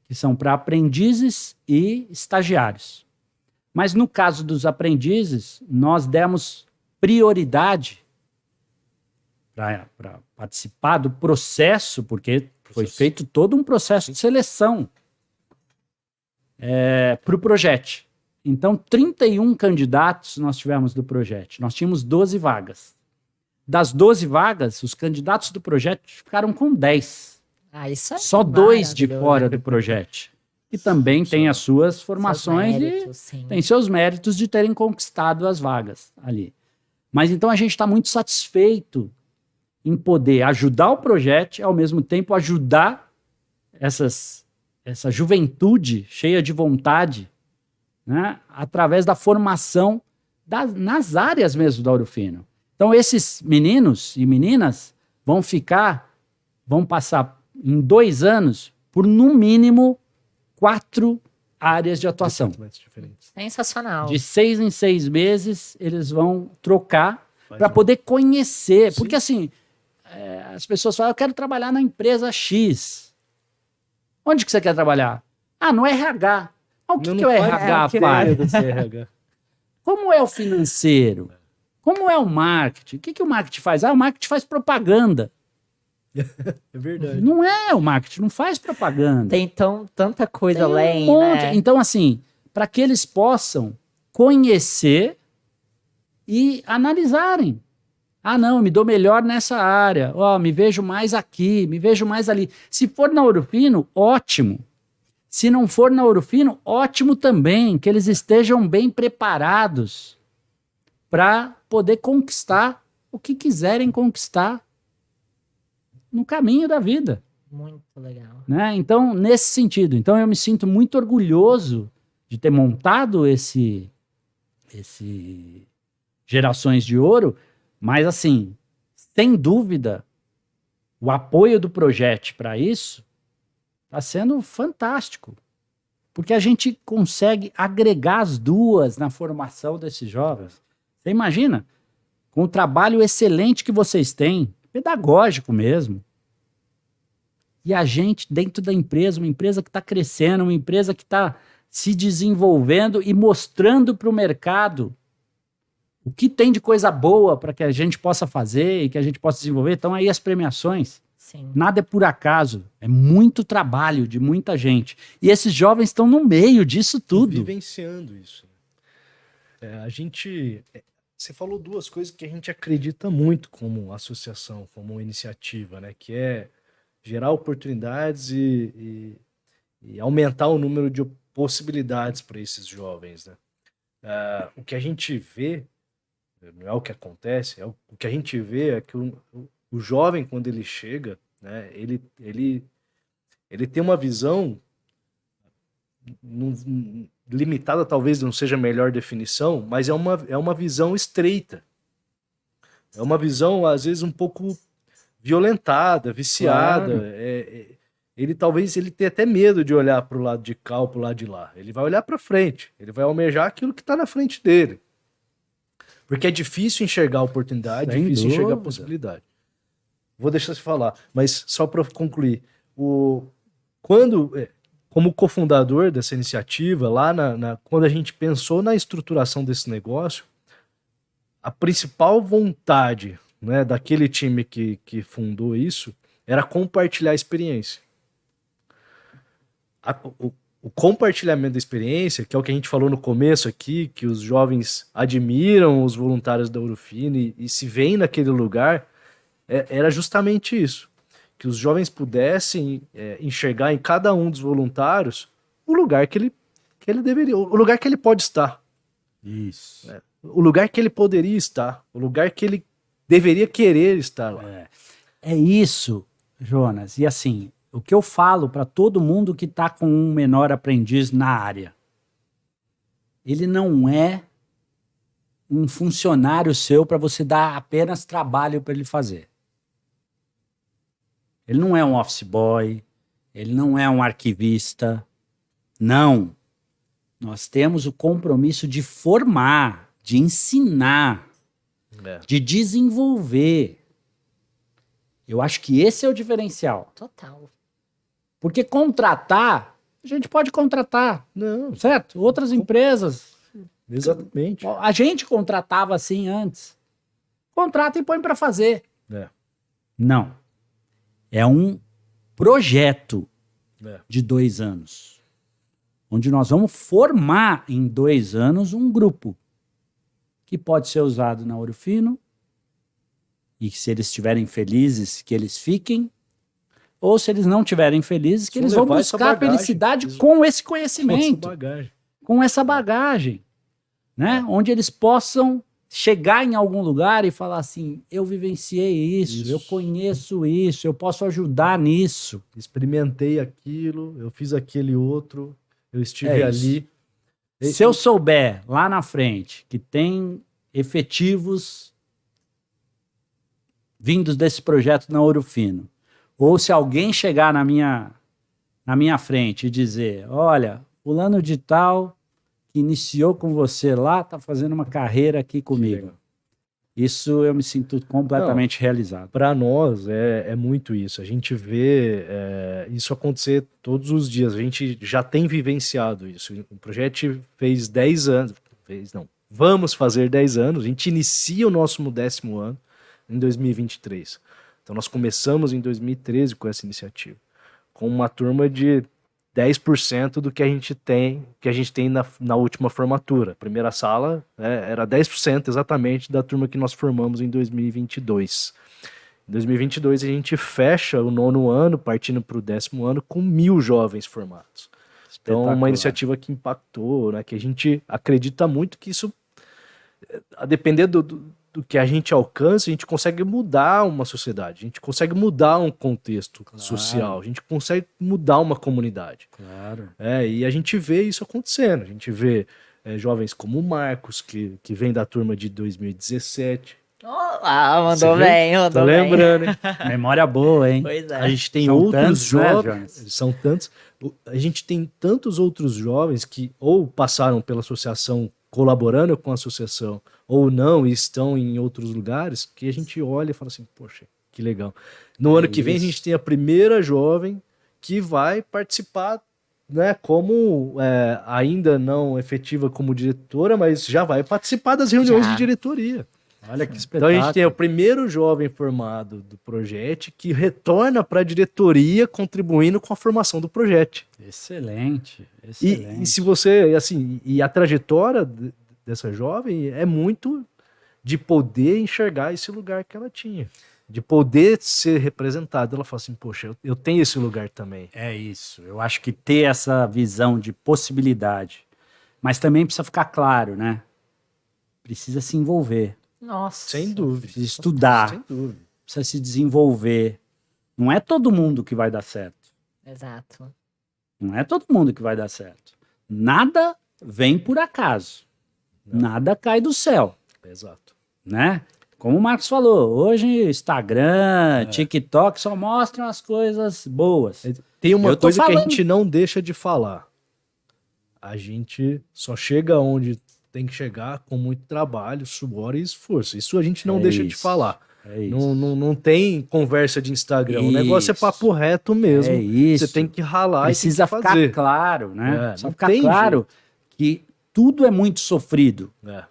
que são para aprendizes e estagiários. Mas no caso dos aprendizes, nós demos prioridade para participar do processo, porque foi feito todo um processo de seleção para o projeto. Então, 31 candidatos nós tivemos do projeto. Nós tínhamos 12 vagas. Das 12 vagas, os candidatos do projeto ficaram com 10. Isso é Só 2 de maravilhoso. fora do projeto. Que também tem as suas formações Seus méritos, sim. tem seus méritos de terem conquistado as vagas ali. Mas então a gente está muito satisfeito em poder ajudar o projeto e, ao mesmo tempo, ajudar essa juventude cheia de vontade, né, através da formação nas áreas mesmo da Ouro Fino. Então, esses meninos e meninas vão passar em 2 anos por, no mínimo, 4 áreas de atuação. Diferentes. Sensacional. De 6 em 6 meses, eles vão trocar Faz para um- poder conhecer. Sim. Porque, assim, as pessoas falam, eu quero trabalhar na empresa X. Onde que você quer trabalhar? No RH. O que, Não que o faz RH que faz? é do CRH. Como é o financeiro? Como é o marketing? O que, que o marketing faz? O marketing faz propaganda. É verdade. Não é o marketing, não faz propaganda. Tem tanta coisa Tem além, monte. né? Então, assim, para que eles possam conhecer e analisarem. Não, me dou melhor nessa área. Me vejo mais aqui, me vejo mais ali. Se for na Ouro Fino, ótimo. Se não for na Ouro Fino, ótimo também. Que eles estejam bem preparados para poder conquistar o que quiserem conquistar no caminho da vida. Muito legal. Né? Então, nesse sentido, eu me sinto muito orgulhoso de ter montado esse Gerações de Ouro, mas assim, sem dúvida, o apoio do projeto para isso está sendo fantástico, porque a gente consegue agregar as duas na formação desses jovens. Você imagina, com o trabalho excelente que vocês têm, pedagógico mesmo, e a gente dentro da empresa, uma empresa que está crescendo, uma empresa que está se desenvolvendo e mostrando para o mercado o que tem de coisa boa para que a gente possa fazer e que a gente possa desenvolver. Então aí as premiações, Sim. nada é por acaso, é muito trabalho de muita gente. E esses jovens estão no meio disso tudo. Vivenciando isso. Você falou 2 coisas que a gente acredita muito como associação, como iniciativa, né? Que é gerar oportunidades e aumentar o número de possibilidades para esses jovens, né? O que a gente vê, não é o que acontece, o que a gente vê é que o jovem, quando ele chega, né, ele tem uma visão limitada, talvez não seja a melhor definição, mas é uma visão estreita. É uma visão, às vezes, um pouco violentada, viciada. Claro. Ele talvez tenha até medo de olhar para o lado de cá ou para o lado de lá. Ele vai olhar para frente, ele vai almejar aquilo que está na frente dele. Porque é difícil enxergar a oportunidade, Sem difícil enxergar a dúvida. possibilidade. vou deixar você falar, mas só para concluir, como cofundador dessa iniciativa, lá quando a gente pensou na estruturação desse negócio, a principal vontade, né, daquele time que fundou isso era compartilhar a experiência. O compartilhamento da experiência, que é o que a gente falou no começo aqui, que os jovens admiram os voluntários da Ourofino e se veem naquele lugar, era justamente isso. Que os jovens pudessem enxergar em cada um dos voluntários o lugar que ele deveria, o lugar que ele pode estar. Isso. O lugar que ele poderia estar, o lugar que ele deveria querer estar lá. É isso, Jonas. E assim, o que eu falo para todo mundo que está com um menor aprendiz na área, ele não é um funcionário seu para você dar apenas trabalho para ele fazer. Ele não é um office boy, ele não é um arquivista. Não. Nós temos o compromisso de formar, de ensinar, de desenvolver. Eu acho que esse é o diferencial. Total. Porque contratar, a gente pode contratar, Não, certo? Outras empresas, exatamente. a gente contratava assim antes. Contrata e põe para fazer. Não. É um projeto de 2 anos, onde nós vamos formar em 2 anos um grupo que pode ser usado na Ourofino e que, se eles estiverem felizes, que eles fiquem, ou se eles não estiverem felizes, que eles vão buscar a felicidade com esse conhecimento, com essa bagagem, né? Onde eles possam chegar em algum lugar e falar assim, eu vivenciei isso, eu conheço isso, eu posso ajudar nisso. Experimentei aquilo, eu fiz aquele outro, eu estive ali. Se eu souber lá na frente que tem efetivos vindos desse projeto na Ourofino, ou se alguém chegar na minha frente e dizer, olha, fulano de tal que iniciou com você lá, está fazendo uma carreira aqui comigo. Isso eu me sinto completamente realizado. Para nós é muito isso. A gente vê isso acontecer todos os dias. A gente já tem vivenciado isso. O projeto fez 10 anos. Vamos fazer 10 anos. A gente inicia o nosso 10º ano em 2023. Então nós começamos em 2013 com essa iniciativa. Com uma turma de 10% do que a gente tem na última formatura. A primeira sala era 10% exatamente da turma que nós formamos em 2022. Em 2022 a gente fecha o 9º ano, partindo para o 10º ano, com 1.000 jovens formados. Então, uma iniciativa que impactou, né, que a gente acredita muito que isso, a depender do que a gente alcança, a gente consegue mudar uma sociedade, a gente consegue mudar um contexto social, a gente consegue mudar uma comunidade. Claro. E a gente vê isso acontecendo. A gente vê jovens como o Marcos, que vem da turma de 2017. Mandou bem, mandou bem. Lembrando, hein? Memória boa, hein? Pois é. A gente tem São outros tantos, jovens, né, são tantos. A gente tem tantos outros jovens que ou passaram pela associação colaborando com a associação ou não e estão em outros lugares, que a gente olha e fala assim, poxa, que legal. No ano que vem a gente tem a primeira jovem que vai participar, né, como ainda não efetiva como diretora, mas já vai participar das reuniões de diretoria. Olha que Então espetáculo. a gente tem o primeiro jovem formado do projeto que retorna para a diretoria contribuindo com a formação do projeto. Excelente, excelente. E se você, assim, e a trajetória dessa jovem é muito de poder enxergar esse lugar que ela tinha, de poder ser representada. Ela fala assim, poxa, eu tenho esse lugar também. É isso, eu acho que ter essa visão de possibilidade, mas também precisa ficar claro, né? Precisa se envolver. Nossa. Sem dúvida. Precisa estudar, Sem dúvida. precisa se desenvolver. Não é todo mundo que vai dar certo. Exato. Não é todo mundo que vai dar certo. Nada vem por acaso. Nada cai do céu, Exato. né? Como o Marcos falou, hoje Instagram, TikTok só mostram as coisas boas. Tem uma Eu tô coisa que a falando. gente não deixa de falar. A gente só chega onde tem que chegar com muito trabalho, suor e esforço. Isso a gente não deixa de falar. É isso. Não tem conversa de Instagram. O negócio é Isso. papo reto mesmo. É isso. Você tem que ralar Precisa e tem que ficar fazer. claro, né? É, Precisa não ficar tem claro que tudo é muito sofrido. É.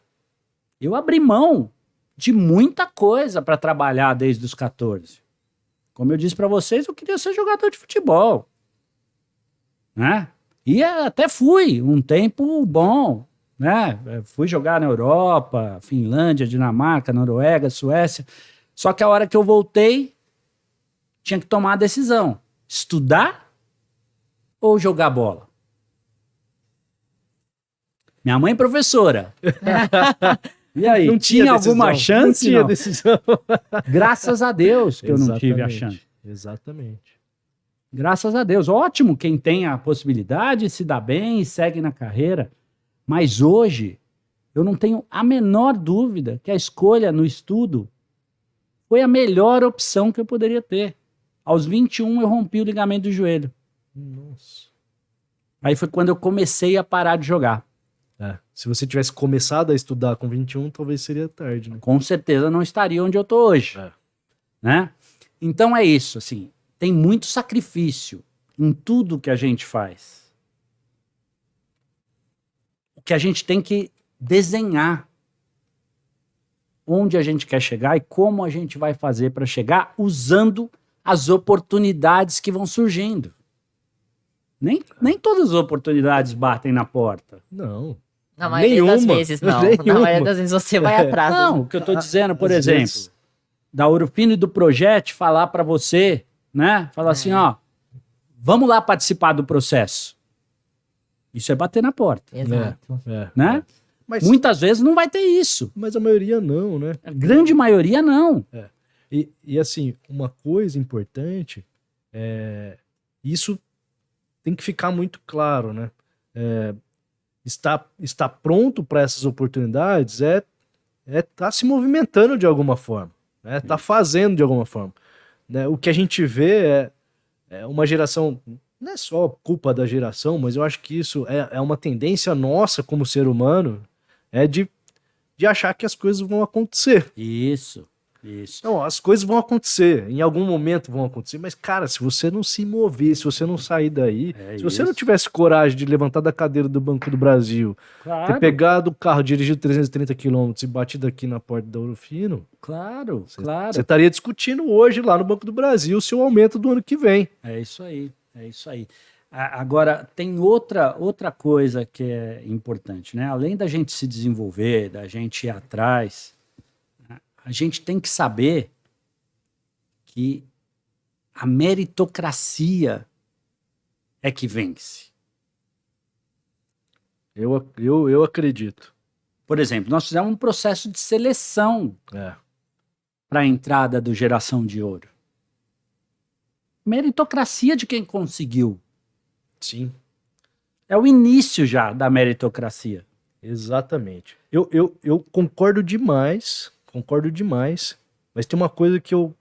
Eu abri mão de muita coisa para trabalhar desde os 14. Como eu disse para vocês, eu queria ser jogador de futebol. Né? E até fui um tempo bom. Né? Fui jogar na Europa, Finlândia, Dinamarca, Noruega, Suécia. Só que a hora que eu voltei, tinha que tomar a decisão. Estudar ou jogar bola? Minha mãe é professora. E aí, Não tinha alguma decisão. chance? Não tinha Não. decisão. Graças a Deus que eu não tive a Exatamente. chance. Exatamente. Graças a Deus. Ótimo quem tem a possibilidade, se dá bem e segue na carreira. Mas hoje, eu não tenho a menor dúvida que a escolha no estudo foi a melhor opção que eu poderia ter. Aos 21, eu rompi o ligamento do joelho. Nossa. Aí foi quando eu comecei a parar de jogar. É, se você tivesse começado a estudar com 21, talvez seria tarde, né? Com certeza não estaria onde eu tô hoje. É. Né? Então é isso, assim, tem muito sacrifício em tudo que a gente faz. O que a gente tem que desenhar onde a gente quer chegar e como a gente vai fazer para chegar usando as oportunidades que vão surgindo. Nem todas as oportunidades batem na porta. Não. Na maioria das Nenhuma. vezes, não. Nenhuma. Na maioria das vezes você vai atrás. Não, o que eu estou dizendo, por Às exemplo, vezes. da Ourofino e do Projeto falar para você, né? Falar assim, ó, vamos lá participar do processo. Isso é bater na porta, Exato. É. né? Mas, Muitas vezes não vai ter isso. mas a maioria não, né? A grande maioria não. E assim, uma coisa importante isso tem que ficar muito claro, né? Estar pronto para essas oportunidades é estar se movimentando de alguma forma, né? Tá fazendo de alguma forma, né? O que a gente vê é uma geração, não é só culpa da geração, mas eu acho que isso é uma tendência nossa como ser humano, de achar que as coisas vão acontecer. Isso. Não, as coisas vão acontecer, em algum momento vão acontecer, mas cara, se você não se mover, se você não sair daí, se você não tivesse coragem de levantar da cadeira do Banco do Brasil, Claro, ter pegado o carro, dirigido 330 km e batido aqui na porta da Ourofino, claro. você estaria discutindo hoje lá no Banco do Brasil o seu aumento do ano que vem. É isso aí. Agora, tem outra coisa que é importante, né? Além da gente se desenvolver, da gente ir atrás, a gente tem que saber que a meritocracia é que vence. Eu acredito. Por exemplo, nós fizemos um processo de seleção para a entrada do Geração de Ouro. Meritocracia de quem conseguiu. Sim, É o início já da meritocracia. exatamente. Eu concordo demais, mas tem uma coisa que eu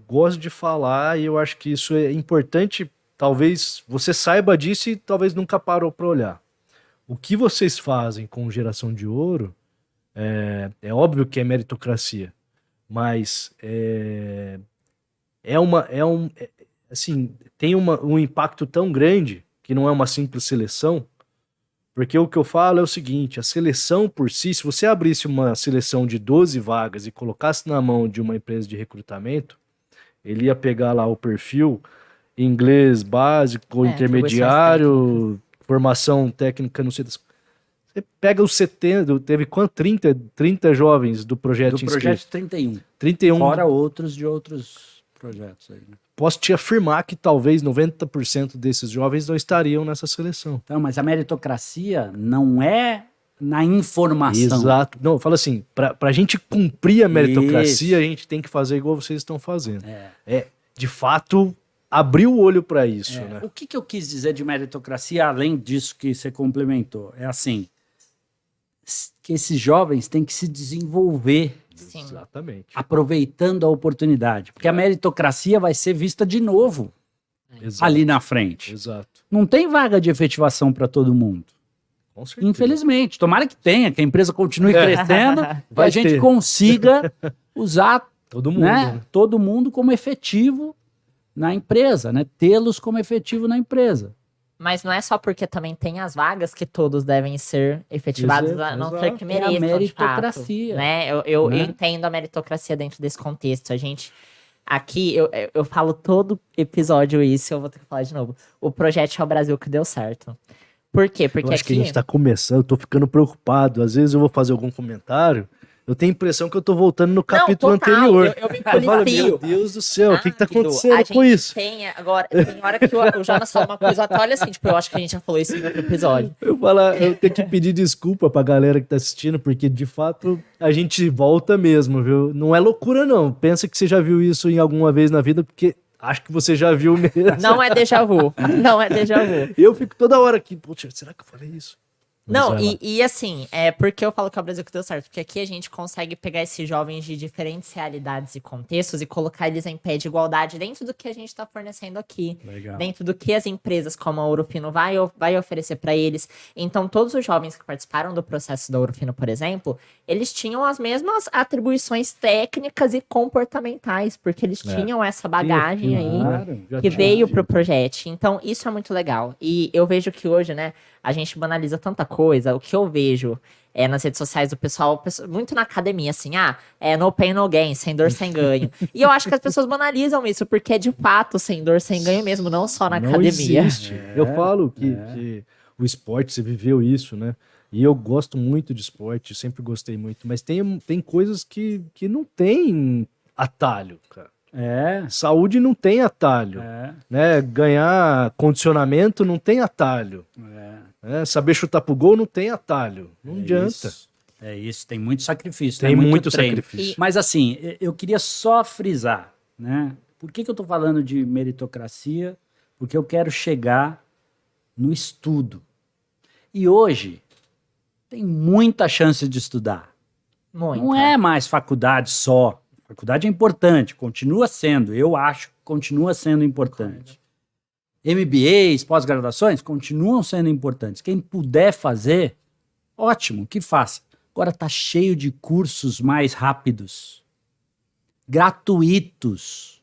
gosto de falar e eu acho que isso é importante, talvez você saiba disso e talvez nunca parou para olhar. O que vocês fazem com Geração de Ouro é óbvio que é meritocracia, mas assim, tem um impacto tão grande que não é uma simples seleção, porque o que eu falo é o seguinte, a seleção por si, se você abrisse uma seleção de 12 vagas e colocasse na mão de uma empresa de recrutamento, ele ia pegar lá o perfil inglês básico, intermediário, formação técnica, não sei das. Você pega os 70, teve quanto? 30 jovens do projeto Do projeto 31. 31. Fora outros de outros projetos aí, né? Posso te afirmar que talvez 90% desses jovens não estariam nessa seleção. Então, mas a meritocracia não é na informação. Exato. Não, fala assim, pra gente cumprir a meritocracia, Isso. a gente tem que fazer igual vocês estão fazendo. De fato, abrir o olho para isso, né? O que eu quis dizer de meritocracia, além disso que você complementou? É assim, que esses jovens têm que se desenvolver Sim. Exatamente. aproveitando a oportunidade. Porque a meritocracia vai ser vista de novo Exato. ali na frente. Exato. Não tem vaga de efetivação para todo mundo. Com certeza. Infelizmente. Tomara que tenha, que a empresa continue crescendo e Vai a gente ter. consiga usar Todo mundo, né? né? Todo mundo como efetivo na empresa, né? Tê-los como efetivo na empresa. Mas não é só porque também tem as vagas que todos devem ser efetivados, a não ser que É a mereçam, de fato, meritocracia. né? Eu Né? entendo a meritocracia dentro desse contexto. A gente, aqui, eu falo todo episódio isso, eu vou ter que falar de novo. O projeto é o Brasil que deu certo. Por quê? Eu Porque acho que a aqui... gente tá começando, eu tô ficando preocupado. Às vezes eu vou fazer algum comentário, eu tenho a impressão que eu tô voltando no capítulo Não, total, anterior. eu me Eu falo, meu policio. Deus do céu, o que tá Rápido. acontecendo A com gente isso? tem agora, tem hora que o Jonas fala uma coisa, eu até olha assim, tipo, eu acho que a gente já falou isso no outro episódio. Eu tenho que pedir desculpa pra galera que tá assistindo, porque de fato a gente volta mesmo, viu? Não é loucura, não. Pensa que você já viu isso em alguma vez na vida, porque acho que você já viu mesmo. Não é déjà vu. Não é déjà vu. Eu fico toda hora aqui, poxa, será que eu falei isso? Mas Não, vai lá. e assim, é porque eu falo que é o Brasil que deu certo, porque aqui a gente consegue pegar esses jovens de diferentes realidades e contextos e colocar eles em pé de igualdade dentro do que a gente está fornecendo aqui. Legal. Dentro do que as empresas como a Ourofino vai oferecer para eles. Então, todos os jovens que participaram do processo da Ourofino, por exemplo, eles tinham as mesmas atribuições técnicas e comportamentais, porque eles tinham essa bagagem aí Claro. Já que tinha veio tido. pro projeto. Então, isso é muito legal. E eu vejo que hoje, né, a gente banaliza tanta coisa. O que eu vejo nas redes sociais do pessoal, muito na academia, assim, no pain, no gain, sem dor, sem ganho. E eu acho que as pessoas banalizam isso, porque é de fato sem dor, sem ganho mesmo, não só na Não academia. existe. Eu falo que o esporte, você viveu isso, né? E eu gosto muito de esporte, sempre gostei muito, mas tem coisas que não tem atalho, cara. Saúde não tem atalho, né? Ganhar condicionamento não tem atalho. Saber chutar pro gol não tem atalho. Não adianta. É isso, tem muito sacrifício. Tem né? muito treino. sacrifício. Mas assim, eu queria só frisar, né? Por que eu tô falando de meritocracia? Porque eu quero chegar no estudo. E hoje tem muita chance de estudar. Muito. Não é mais faculdade só. Faculdade é importante, continua sendo. Eu acho que continua sendo importante. MBAs, pós-graduações, continuam sendo importantes. Quem puder fazer, ótimo, que faça. Agora tá cheio de cursos mais rápidos, gratuitos,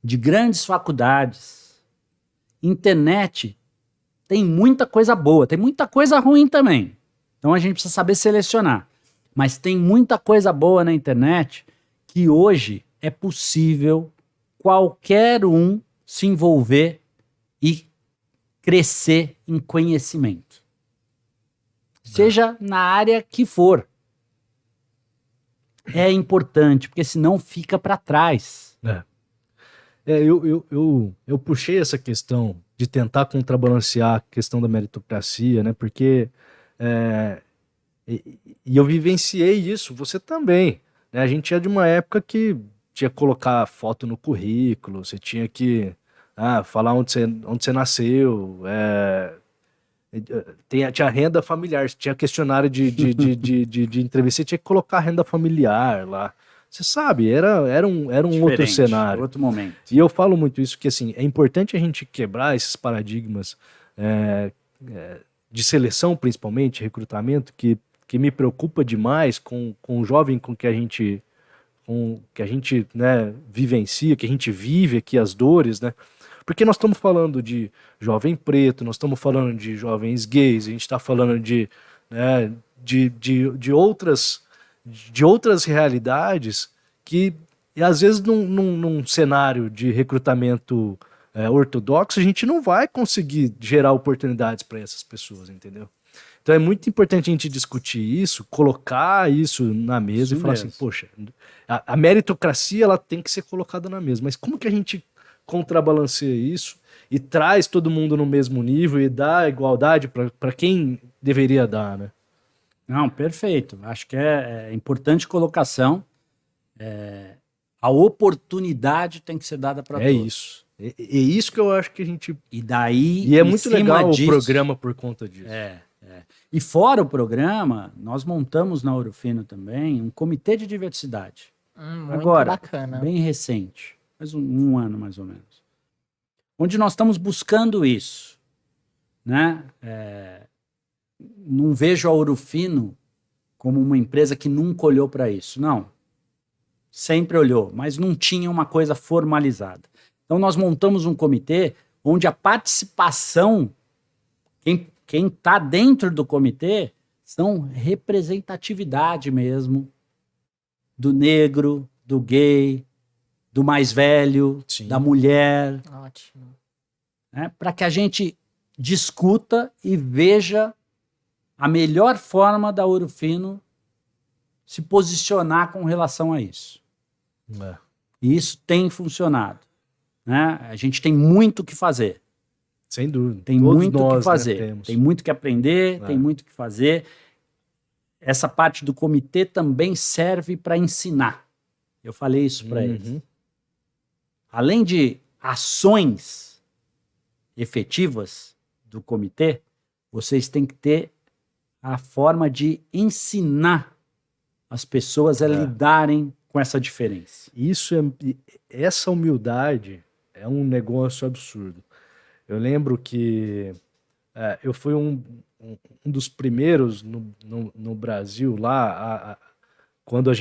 de grandes faculdades. Internet tem muita coisa boa, tem muita coisa ruim também. Então a gente precisa saber selecionar. Mas tem muita coisa boa na internet que hoje é possível qualquer um se envolver e crescer em conhecimento. Seja na área que for. É importante, porque senão fica para trás. Eu puxei essa questão de tentar contrabalancear a questão da meritocracia, né? Porque e eu vivenciei isso, você também, né? A gente é de uma época que tinha que colocar foto no currículo, você tinha que falar onde você nasceu, tinha renda familiar, tinha questionário de entrevista, você tinha que colocar renda familiar lá. Você sabe, era um outro cenário. Outro momento. E eu falo muito isso, que assim, é importante a gente quebrar esses paradigmas de seleção, principalmente, recrutamento, que me preocupa demais com o jovem com que a gente né, vivencia, que a gente vive aqui as dores, né? Porque nós estamos falando de jovem preto, nós estamos falando de jovens gays, a gente está falando de outras realidades que, às vezes, num cenário de recrutamento ortodoxo, a gente não vai conseguir gerar oportunidades para essas pessoas, entendeu? Então é muito importante a gente discutir isso, colocar isso na mesa e falar assim, poxa, a meritocracia ela tem que ser colocada na mesa, mas como que a gente contrabalanceia isso e traz todo mundo no mesmo nível e dá igualdade para quem deveria dar, né? Não, perfeito. Acho que é importante colocação. A oportunidade tem que ser dada para todos. É isso. É isso que eu acho que a gente... E é muito legal o programa por conta disso. E fora o programa, nós montamos na Ourofino também um comitê de diversidade. Muito Agora, bacana. bem recente, faz um ano mais ou menos. Onde nós estamos buscando isso. Né? Não vejo a Ourofino como uma empresa que nunca olhou para isso. Não. sempre olhou, mas não tinha uma coisa formalizada. Então nós montamos um comitê onde a participação, quem está dentro do comitê, são representatividade mesmo do negro, do gay, do mais velho, Sim. da mulher, Ótimo. né, para que a gente discuta e veja a melhor forma da Ouro Fino se posicionar com relação a isso. É. E isso tem funcionado, né? A gente tem muito o que fazer. Sem dúvida. Tem Todos muito o que nós, fazer. né, temos. Tem muito que aprender, É. tem muito o que fazer. Essa parte do comitê também serve para ensinar. Eu falei isso para eles. Uhum. Além de ações efetivas do comitê, vocês têm que ter a forma de ensinar as pessoas a lidarem com essa diferença. Essa humildade é um negócio absurdo. Eu lembro que eu fui um dos primeiros no Brasil lá, quando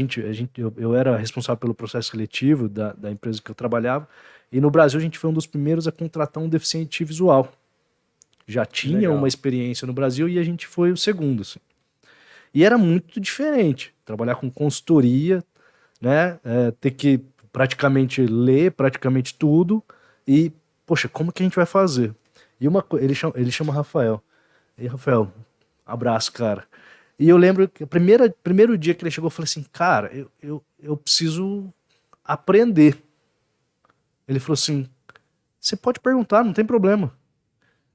eu era responsável pelo processo seletivo da empresa que eu trabalhava, e no Brasil a gente foi um dos primeiros a contratar um deficiente visual. Já tinha Legal. uma experiência no Brasil e a gente foi o segundo, assim. E era muito diferente, trabalhar com consultoria, né, ter que praticamente ler praticamente tudo e, poxa, como que a gente vai fazer? E ele chama Rafael. E Rafael, abraço, cara. E eu lembro que primeiro dia que ele chegou, eu falei assim, cara, eu preciso aprender. Ele falou assim, você pode perguntar, não tem problema.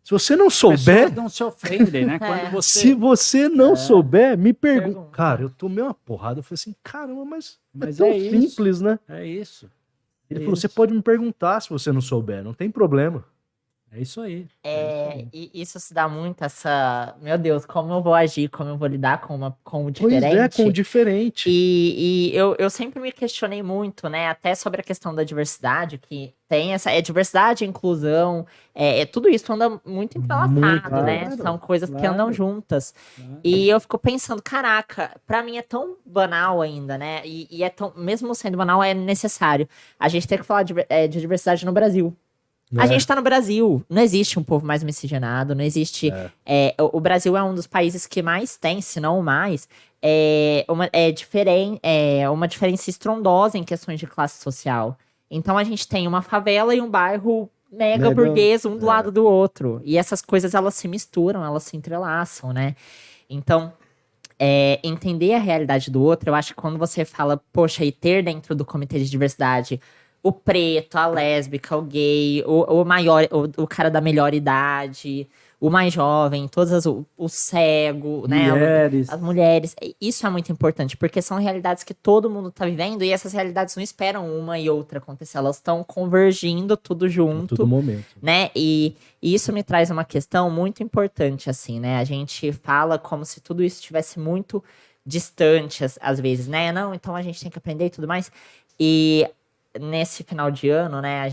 Se você não As souber, pessoas não se ofendem, né? Quando se você não souber, me pergunta. Pergunta. Cara, eu tomei uma porrada, eu falei assim, caramba, mas Mas tão é isso. simples, né? É isso. Ele É falou, você isso. pode me perguntar se você não souber, não tem problema. É isso aí. E isso se dá muito essa. Meu Deus, como eu vou agir, como eu vou lidar com o Pois diferente. é, com o diferente. E eu sempre me questionei muito, né? Até sobre a questão da diversidade, que tem essa. Diversidade, inclusão, tudo isso anda muito entrelaçado, né? claro, São coisas que claro. andam juntas. Claro. E eu fico pensando, caraca, pra mim é tão banal ainda, né? E é tão. Mesmo sendo banal, é necessário. A gente tem que falar de diversidade no Brasil. A gente tá no Brasil, não existe um povo mais miscigenado, não existe. O Brasil é um dos países que mais tem, se não o mais, uma diferença estrondosa em questões de classe social. Então a gente tem uma favela e um bairro mega burguês, um do lado do outro. E essas coisas elas se misturam, elas se entrelaçam, né? Então, entender a realidade do outro, eu acho que quando você fala, poxa, e ter dentro do comitê de diversidade o preto, a lésbica, o gay, o cara da melhor idade, o mais jovem, o cego, né? Mulheres. As mulheres. Isso é muito importante, porque são realidades que todo mundo tá vivendo e essas realidades não esperam uma e outra acontecer, elas estão convergindo tudo junto. Todo momento. Né? E isso me traz uma questão muito importante, assim, né? A gente fala como se tudo isso estivesse muito distante, às vezes, né? Não, então a gente tem que aprender e tudo mais. E nesse final de ano, né,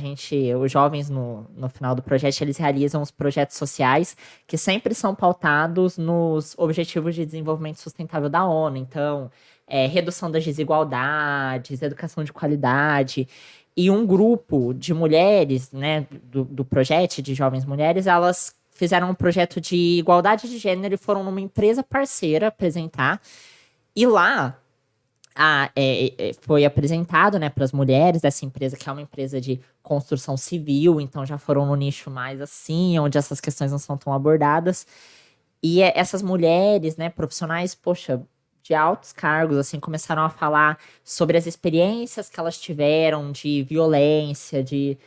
os jovens no final do projeto, eles realizam os projetos sociais que sempre são pautados nos Objetivos de Desenvolvimento Sustentável da ONU. Então, redução das desigualdades, educação de qualidade. E um grupo de mulheres, né, do projeto de jovens mulheres, elas fizeram um projeto de igualdade de gênero e foram numa empresa parceira apresentar. E lá foi apresentado, né, para as mulheres dessa empresa, que é uma empresa de construção civil, então já foram no nicho mais assim, onde essas questões não são tão abordadas. E essas mulheres, né, profissionais, poxa, de altos cargos, assim, começaram a falar sobre as experiências que elas tiveram de violência, de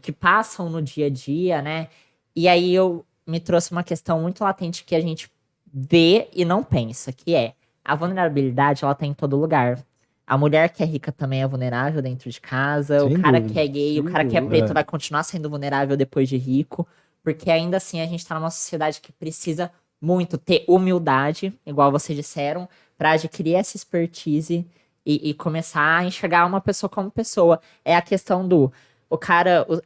que passam no dia a dia, né? E aí me trouxe uma questão muito latente que a gente vê e não pensa, que é a vulnerabilidade, ela tá em todo lugar. A mulher que é rica também é vulnerável dentro de casa. Sem o cara dúvida, que é gay, o sem cara que é dúvida. preto vai continuar sendo vulnerável depois de rico. Porque ainda assim a gente tá numa sociedade que precisa muito ter humildade, igual vocês disseram, para adquirir essa expertise e começar a enxergar uma pessoa como pessoa. É a questão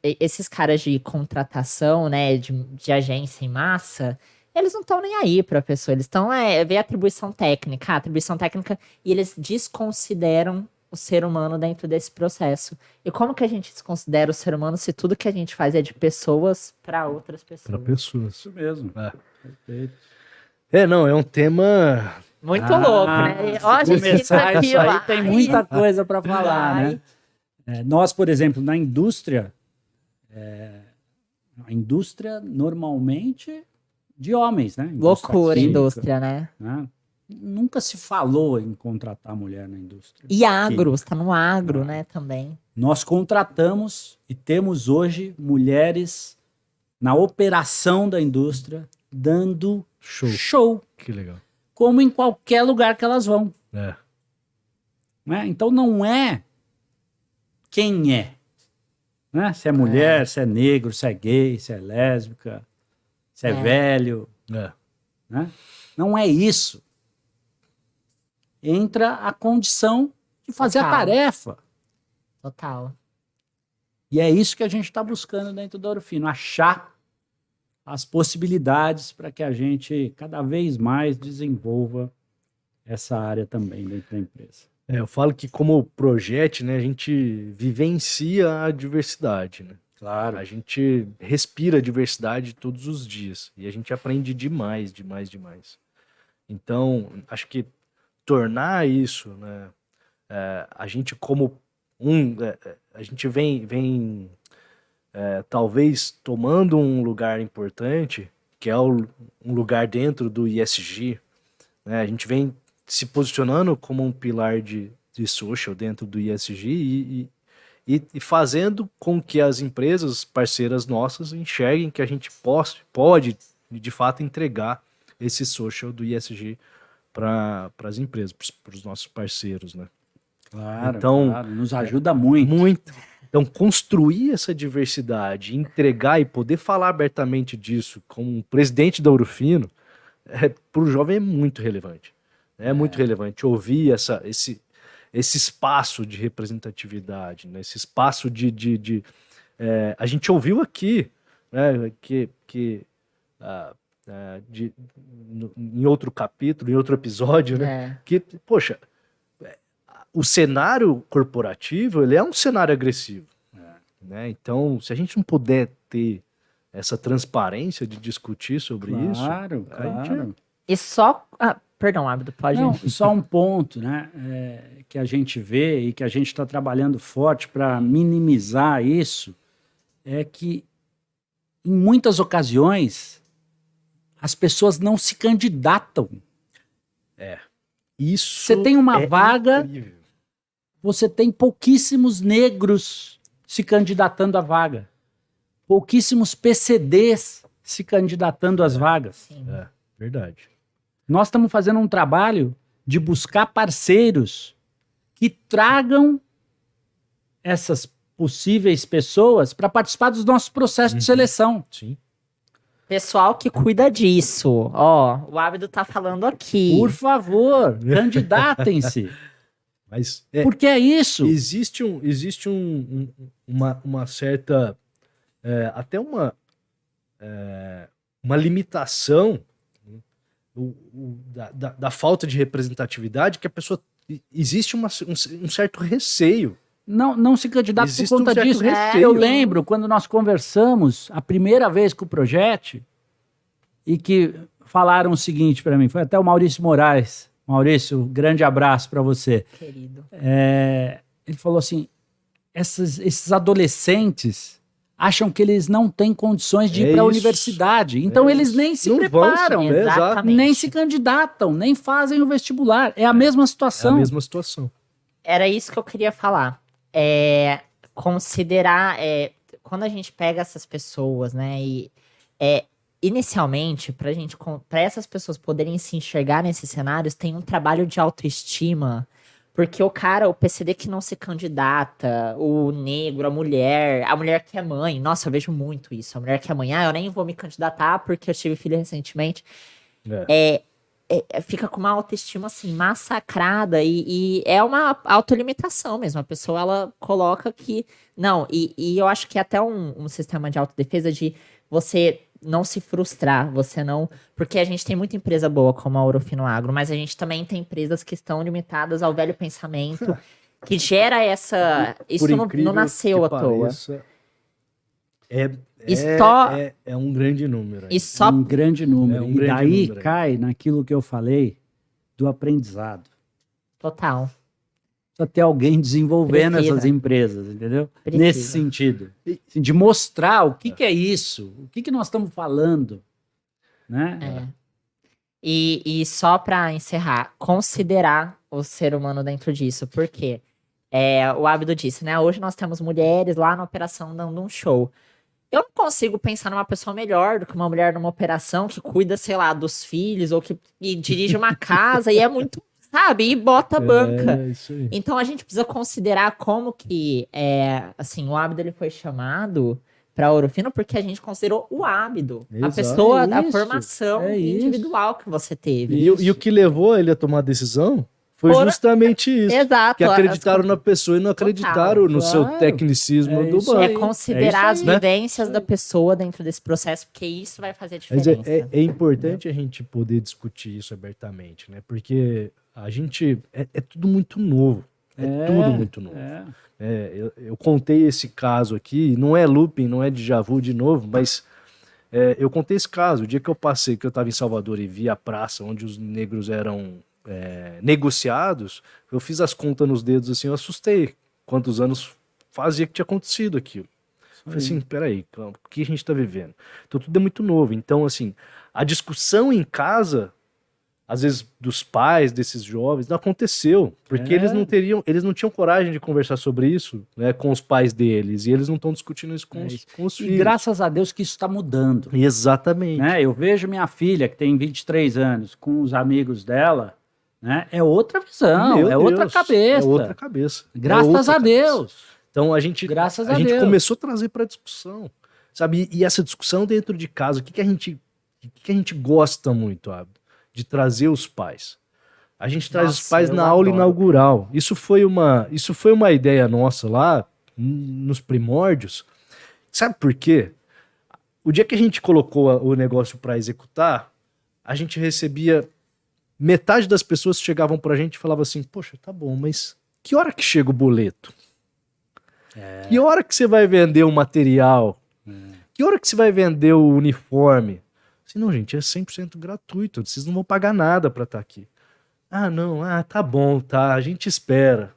esses caras de contratação, né, de agência em massa, eles não estão nem aí pra pessoa, eles estão ver a atribuição técnica, e eles desconsideram o ser humano dentro desse processo. E como que a gente se considera o ser humano se tudo que a gente faz é de pessoas para outras Para pessoas? pessoas. Isso mesmo. É. Perfeito. Não, é um tema... Muito louco, né? Ó, a gente Começar fica aqui, isso aí ó. tem muita coisa para falar, Vai. né? Nós, por exemplo, na indústria, a indústria normalmente de homens, né? Indústria Loucura, química, indústria, né? né? Nunca se falou em contratar mulher na indústria. E agro, Química. você tá no agro, né, também. Nós contratamos e temos hoje mulheres na operação da indústria dando show, Que legal. como em qualquer lugar que elas vão. É. Né? Então não é quem é. Né? Se é mulher, se é negro, se é gay, se é lésbica, se é velho. É. Né? Não é isso. Entra a condição de fazer a Total. tarefa. Total. E é isso que a gente está buscando dentro do Ouro Fino, achar as possibilidades para que a gente cada vez mais desenvolva essa área também dentro da empresa. Eu falo que como projeto, né, a gente vivencia a diversidade, né? Claro. A gente respira a diversidade todos os dias e a gente aprende demais, demais, demais. Então, acho que tornar isso, né, a gente como a gente vem talvez tomando um lugar importante, que é um lugar dentro do ESG, né, a gente vem se posicionando como um pilar de social dentro do ESG e fazendo com que as empresas parceiras nossas enxerguem que a gente pode de fato entregar esse social do ESG para as empresas, para os nossos parceiros, né? Claro, Então, claro, nos ajuda muito. Muito. Então, construir essa diversidade, entregar e poder falar abertamente disso como presidente da Ouro Fino, para o jovem é muito relevante. É muito relevante ouvir esse espaço de representatividade, né? Esse espaço a gente ouviu aqui, né, em outro capítulo, em outro episódio, né, que, poxa, o cenário corporativo, ele é um cenário agressivo. Né? Então, se a gente não puder ter essa transparência de discutir sobre isso... Claro, claro. E só... perdão, Abdo, pode... Não, só um ponto, né, que a gente vê e que a gente está trabalhando forte para minimizar isso, é que, em muitas ocasiões, as pessoas não se candidatam. Isso Você tem uma é vaga, incrível. você tem pouquíssimos negros se candidatando à vaga. Pouquíssimos PCDs se candidatando às vagas. Sim. Verdade. Nós estamos fazendo um trabalho de buscar parceiros que tragam essas possíveis pessoas para participar dos nossos processos de seleção. Sim. Pessoal que cuida disso, ó, o Abdo tá falando aqui. Por favor, candidatem-se. Mas Porque é isso. existe uma certa até uma limitação da falta de representatividade, que a pessoa existe um certo receio. Não se candidata por Existe conta um certo disso. receio. Eu lembro quando nós conversamos a primeira vez com o projeto e que falaram o seguinte para mim, foi até o Maurício Moraes. Maurício, grande abraço para você. Querido. Ele falou assim, esses adolescentes acham que eles não têm condições de ir para a isso. universidade. Então eles nem se Não preparam, vão, exato. Exatamente. nem se candidatam, nem fazem o vestibular. É a mesma É a situação. mesma situação. Era isso que eu queria falar. Considerar, quando a gente pega essas pessoas, né, e inicialmente, para essas pessoas poderem se enxergar nesses cenários, tem um trabalho de autoestima, porque o PCD que não se candidata, o negro, a mulher que é mãe, nossa, eu vejo muito isso, a mulher que é mãe, eu nem vou me candidatar porque eu tive filho recentemente, fica com uma autoestima, assim, massacrada e é uma autolimitação mesmo. A pessoa, ela coloca que... Não, e eu acho que é até um sistema de autodefesa de você não se frustrar, você não... Porque a gente tem muita empresa boa como a Ouro Fino Agro, mas a gente também tem empresas que estão limitadas ao velho pensamento que gera essa... Isso Por não incrível nasceu que à toa. pareça, É, E só- é um grande número. E só... Um grande número. É um E grande daí número aí. cai naquilo que eu falei do aprendizado. Total. Precisa ter alguém desenvolvendo Precisa. essas empresas, entendeu? Precisa. Nesse sentido. Assim, de mostrar o que é isso, o que nós estamos falando. Né? É. E só para encerrar, considerar o ser humano dentro disso. Por quê? O Ábido disse, né? Hoje nós temos mulheres lá na operação dando um show. Eu não consigo pensar numa pessoa melhor do que uma mulher numa operação que cuida, sei lá, dos filhos ou que e dirige uma casa e é muito, sabe? E bota a banca. É isso aí. Então a gente precisa considerar como que, assim, o Ábido ele foi chamado para Ouro Fino porque a gente considerou o Ábido, a Exato. pessoa, É a isso, formação é isso. individual que você teve. E o que levou ele a tomar a decisão foi Foram- justamente isso. Exato. Que acreditaram na pessoa e não acreditaram no seu claro. tecnicismo É do isso banco. É aí. considerar as isso aí, vivências da pessoa dentro desse processo, porque isso vai fazer Mas diferença. é importante a gente poder discutir isso abertamente, né? Porque a gente. É tudo muito novo. É tudo muito novo. Eu contei esse caso aqui, não é looping, não é déjà vu de novo, mas eu contei esse caso. O dia que eu passei, que eu estava em Salvador e vi a praça onde os negros eram negociados, eu fiz as contas nos dedos assim, eu assustei quantos anos fazia que tinha acontecido aquilo. Eu falei assim, peraí, o que a gente está vivendo? Então tudo é muito novo. Então, assim, a discussão em casa, às vezes dos pais desses jovens, não aconteceu, porque eles não tinham coragem de conversar sobre isso, né, com os pais deles, e eles não estão discutindo isso com os E filhos. graças a Deus que isso está mudando. Exatamente. Né? Eu vejo minha filha, que tem 23 anos, com os amigos dela, né? É outra visão, Meu outra Deus, cabeça. É outra cabeça. É Graças outra a cabeça. Deus. Então a gente Graças a Deus. começou a trazer para discussão, sabe? E essa discussão dentro de casa, o que a gente gosta muito, Abdo? De trazer os pais. A gente traz os Nossa, pais eu na aula adoro. inaugural. Isso foi uma ideia nossa lá nos primórdios. Sabe por quê? O dia que a gente colocou o negócio para executar, a gente recebia metade das pessoas chegavam pra gente e falavam assim: poxa, tá bom, mas que hora que chega o boleto? Que hora que você vai vender o material? Que hora que você vai vender o uniforme? Assim, não, gente, é 100% gratuito. Vocês não vão pagar nada pra estar aqui. Ah, não, tá bom, tá, a gente espera.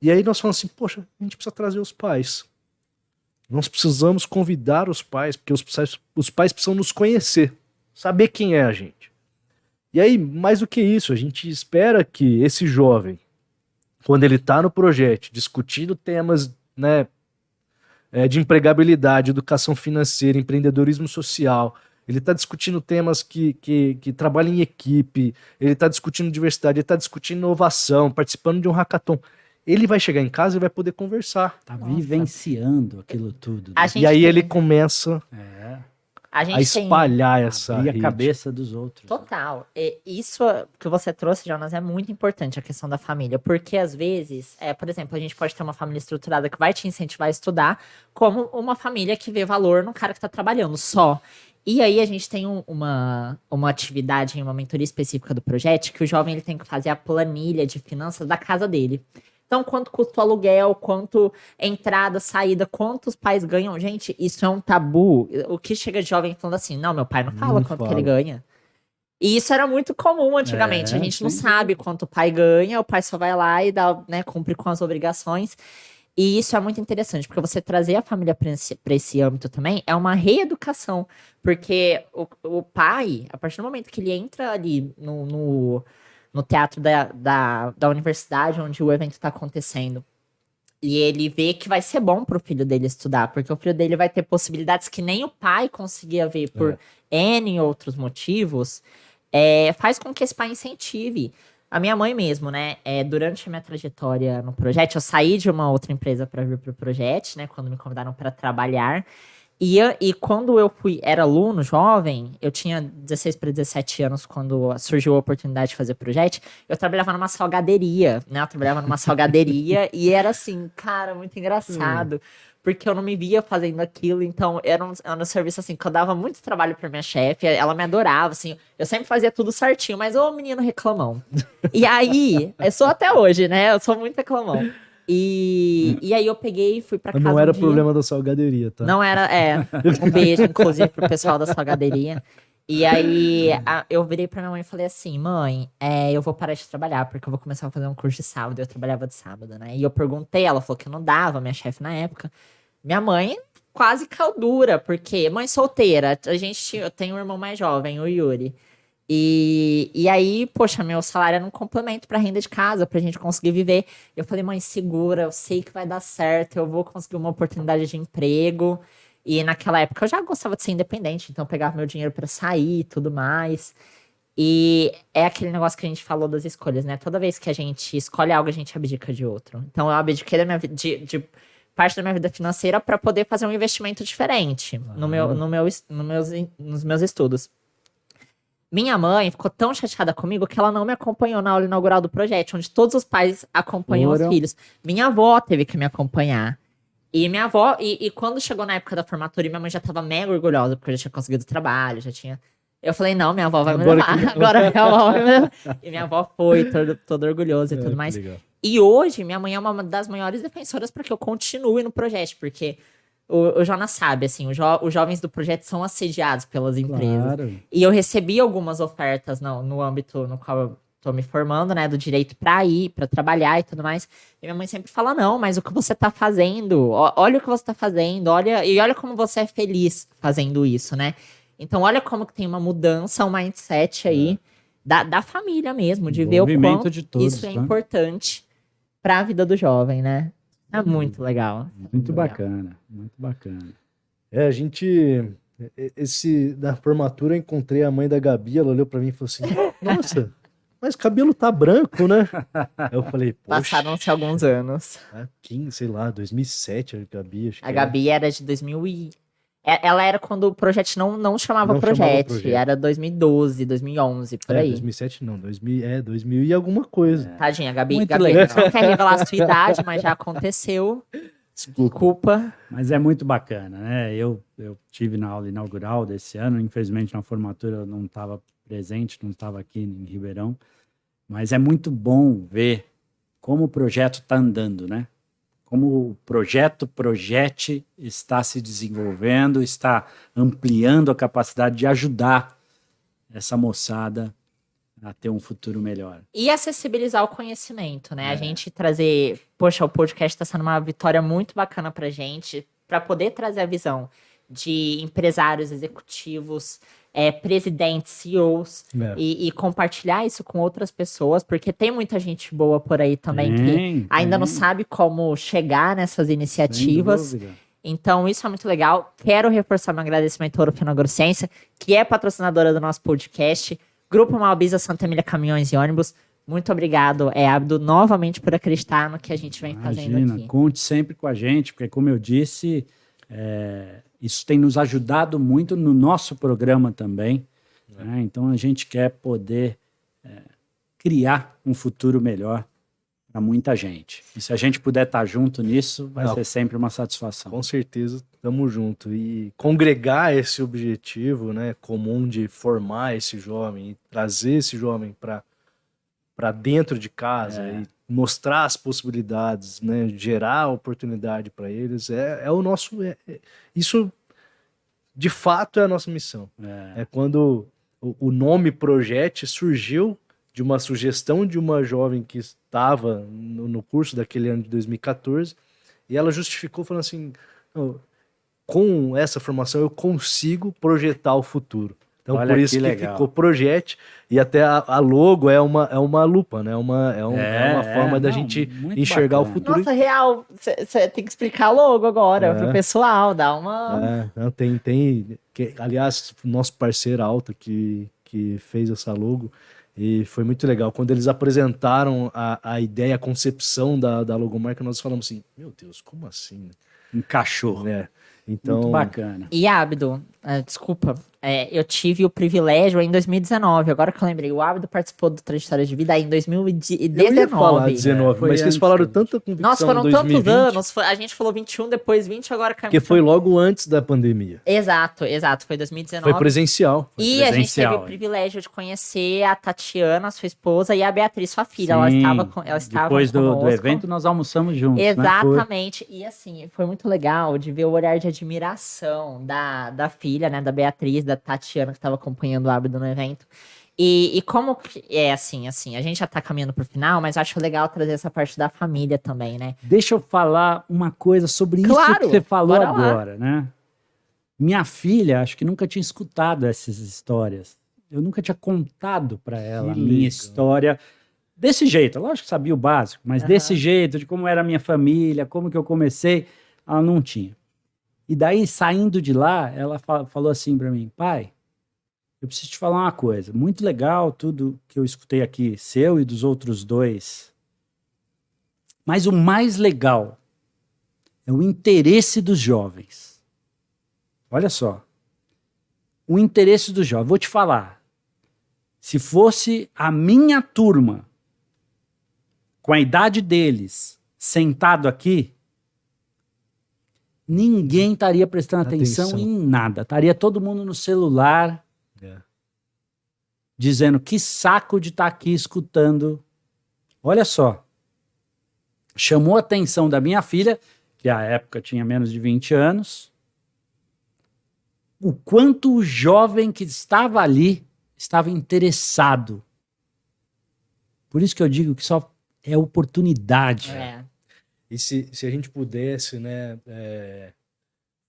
E aí nós falamos assim, poxa, a gente precisa trazer os pais. Nós precisamos convidar os pais, porque os pais precisam nos conhecer, saber quem é a gente. E aí, mais do que isso, a gente espera que esse jovem, quando ele está no projeto, discutindo temas, né, de empregabilidade, educação financeira, empreendedorismo social, ele está discutindo temas que trabalham em equipe, ele está discutindo diversidade, ele está discutindo inovação, participando de um hackathon. Ele vai chegar em casa e vai poder conversar. Tá vivenciando aquilo tudo. A Né? gente E aí tem- ele começa a a gente tem espalhar essa Abrir a rede. cabeça dos outros. Total. Isso que você trouxe, Jonas, é muito importante, a questão da família. Porque, às vezes, por exemplo, a gente pode ter uma família estruturada que vai te incentivar a estudar, como uma família que vê valor no cara que tá trabalhando só. E aí a gente tem uma atividade, uma mentoria específica do projeto, que o jovem ele tem que fazer a planilha de finanças da casa dele. Então, quanto custa o aluguel, quanto entrada, saída, quantos pais ganham. Gente, isso é um tabu. O que chega de jovem falando assim, não, meu pai não fala Não quanto que fala. ele ganha. E isso era muito comum antigamente. A gente não sem sabe quanto o pai ganha, o pai só vai lá e dá, né, cumpre com as obrigações. E isso é muito interessante, porque você trazer a família para esse âmbito também é uma reeducação. Porque o pai, a partir do momento que ele entra ali no teatro da universidade onde o evento está acontecendo, e ele vê que vai ser bom pro filho dele estudar, porque o filho dele vai ter possibilidades que nem o pai conseguia ver por N outros motivos, faz com que esse pai incentive. A minha mãe mesmo, né, durante a minha trajetória no projeto, eu saí de uma outra empresa para vir pro projeto, né, quando me convidaram para trabalhar. E quando eu era aluno, jovem, eu tinha 16 para 17 anos quando surgiu a oportunidade de fazer projeto, eu trabalhava numa salgaderia, né? Eu trabalhava numa salgaderia e era assim, cara, muito engraçado. Porque eu não me via fazendo aquilo, então era um serviço assim, que eu dava muito trabalho pra minha chefe, ela me adorava, assim, eu sempre fazia tudo certinho, mas ô menino reclamão. E aí, eu sou até hoje, né? Eu sou muito reclamão. E aí eu peguei e fui pra casa Não era um dia. problema da salgaderia, tá? Não era, um beijo, inclusive, pro pessoal da salgaderia. E aí eu virei pra minha mãe e falei assim, mãe, eu vou parar de trabalhar, porque eu vou começar a fazer um curso de sábado. Eu trabalhava de sábado, né? E eu perguntei, ela falou que não dava, minha chefe na época. Minha mãe quase caiu dura, porque mãe solteira, eu tenho um irmão mais jovem, o Yuri. E aí, poxa, meu salário era um complemento pra renda de casa, pra gente conseguir viver. Eu falei, mãe, segura, eu sei que vai dar certo, eu vou conseguir uma oportunidade de emprego. E naquela época eu já gostava de ser independente, então eu pegava meu dinheiro pra sair e tudo mais. E é aquele negócio que a gente falou das escolhas, né? Toda vez que a gente escolhe algo, a gente abdica de outro. Então eu abdiquei da minha vida, de parte da minha vida financeira pra poder fazer um investimento diferente nos meus estudos. Minha mãe ficou tão chateada comigo que ela não me acompanhou na aula inaugural do projeto, onde todos os pais acompanham os filhos. Minha avó teve que me acompanhar. E minha avó, e quando chegou na época da formatura, minha mãe já tava mega orgulhosa, porque eu já tinha conseguido trabalho, já tinha. Eu falei, não, minha avó vai me levar. Agora minha avó vai me levar. E minha avó foi toda orgulhosa e tudo mais. Legal. E hoje, minha mãe é uma das maiores defensoras para que eu continue no projeto, porque o Jonas sabe, assim, os jovens do projeto são assediados pelas empresas. Claro. E eu recebi algumas ofertas no âmbito no qual eu tô me formando, né, do direito pra ir, pra trabalhar e tudo mais. E minha mãe sempre fala, não, mas o que você tá fazendo, olha o que você tá fazendo, olha como você é feliz fazendo isso, né? Então olha como que tem uma mudança, um mindset aí da família mesmo, de ver o Envolvimento quanto de todos, isso é né? importante pra vida do jovem, né? É muito legal. Muito legal. bacana, muito bacana. A gente... Na formatura eu encontrei a mãe da Gabi, ela olhou pra mim e falou assim, nossa, mas o cabelo tá branco, né? Eu falei, poxa... Passaram-se alguns anos. 15, sei lá, 2007, a Gabi, acho que A Gabi era de 2000 e... Ela era quando o projeto não chamava Não chamava projeto. projeto. Era 2012, 2011, por aí. 2007 não, 2000 e alguma coisa. Tadinha, a Gabi. Muito Gabi, legal. não quer revelar a sua idade, mas já aconteceu. Desculpa. Mas é muito bacana, né? Eu tive na aula inaugural desse ano, infelizmente na formatura eu não estava presente, não estava aqui em Ribeirão, mas é muito bom ver como o projeto está andando, né? Como o Projete está se desenvolvendo, está ampliando a capacidade de ajudar essa moçada a ter um futuro melhor. E acessibilizar o conhecimento, né? A gente trazer... Poxa, o podcast está sendo uma vitória muito bacana pra gente, para poder trazer a visão de empresários, executivos, presidentes, CEOs, e compartilhar isso com outras pessoas, porque tem muita gente boa por aí também que ainda não sabe como chegar nessas iniciativas. Sem dúvida. Então, isso é muito legal. Quero reforçar meu agradecimento ao Ourofino Agrociência, que é patrocinadora do nosso podcast. Grupo Malbisa Santa Emília Caminhões e Ônibus. Muito obrigado, Abdo, novamente por acreditar no que a gente vem fazendo aqui. Conte sempre com a gente, porque, como eu disse, isso tem nos ajudado muito no nosso programa também. Né? Então, a gente quer poder criar um futuro melhor para muita gente. E se a gente puder estar junto nisso, vai ser sempre uma satisfação. Com certeza, estamos juntos. E congregar esse objetivo, né, comum de formar esse jovem, e trazer esse jovem para dentro de casa e mostrar as possibilidades, né, gerar oportunidade para eles, é o nosso... isso, de fato, é a nossa missão. É quando o nome Projete surgiu de uma sugestão de uma jovem que estava no curso daquele ano de 2014, e ela justificou falando assim, com essa formação eu consigo projetar o futuro. Então, olha, por isso que legal. ficou Projete, e até a logo é uma lupa, né? É uma forma da gente enxergar bacana. o futuro. Nossa, real, você tem que explicar logo agora pro pessoal, dá uma... Não, aliás, nosso parceiro Alta que fez essa logo, e foi muito legal. Quando eles apresentaram a ideia, a concepção da logomarca, nós falamos assim, meu Deus, como assim? Encaixou. Então, muito bacana. E Abdo, desculpa, eu tive o privilégio em 2019, agora que eu lembrei, o Ábido participou do Trajetória de Vida aí em Eu ia falar 2019. 19, Foi mas vocês antes falaram disso. tanta convicção Nossa, foram em 2020, tantos anos, a gente falou 21, depois 20, agora caiu. que foi logo antes da pandemia. Exato, foi 2019. Foi presencial. E a gente teve presencial, o privilégio de conhecer a Tatiana, sua esposa, e a Beatriz, sua filha. Sim, Elas estavam depois do conosco. evento nós almoçamos juntos, né? Exatamente. E assim, foi muito legal de ver o olhar de admiração da filha, né, da Beatriz, da Tatiana, que estava acompanhando o Ábido no evento. E como que é assim, a gente já tá caminhando pro final, mas eu acho legal trazer essa parte da família também, né? Deixa eu falar uma coisa sobre isso Claro, que você falou bora lá. agora, né? Minha filha, acho que nunca tinha escutado essas histórias. Eu nunca tinha contado para ela a minha legal. história desse jeito. Lógico que sabia o básico, mas desse jeito, de como era a minha família, como que eu comecei, ela não tinha. E daí, saindo de lá, ela falou assim para mim: pai, eu preciso te falar uma coisa. Muito legal tudo que eu escutei aqui, seu e dos outros dois. Mas o mais legal é o interesse dos jovens. Olha só. O interesse dos jovens. Vou te falar. Se fosse a minha turma, com a idade deles, sentado aqui, ninguém estaria prestando atenção em nada. Estaria todo mundo no celular, dizendo que saco de estar aqui escutando. Olha só. Chamou a atenção da minha filha, que à época tinha menos de 20 anos, o quanto o jovem que estava ali estava interessado. Por isso que eu digo que só é oportunidade. E se a gente pudesse, né,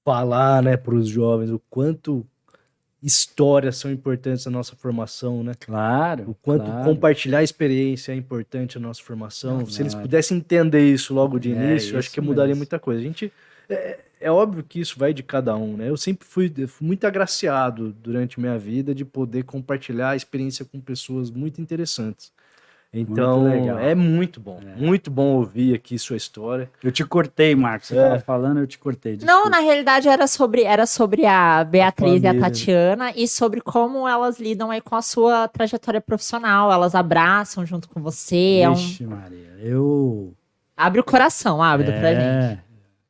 falar, né, para os jovens o quanto histórias são importantes na nossa formação, né? Claro. O quanto compartilhar a experiência é importante na nossa formação. Se eles pudessem entender isso logo de início, acho que mudaria muita coisa. A gente é óbvio que isso vai de cada um, né? Eu sempre fui muito agraciado durante minha vida de poder compartilhar a experiência com pessoas muito interessantes. Então, é muito bom ouvir aqui sua história. Eu te cortei, Marcos. Você estava falando, eu te cortei. Desculpa. Não, na realidade era sobre a Beatriz e a Tatiana e sobre como elas lidam aí com a sua trajetória profissional. Elas abraçam junto com você. Vixe, Maria, Abre o coração, Ábido, pra gente.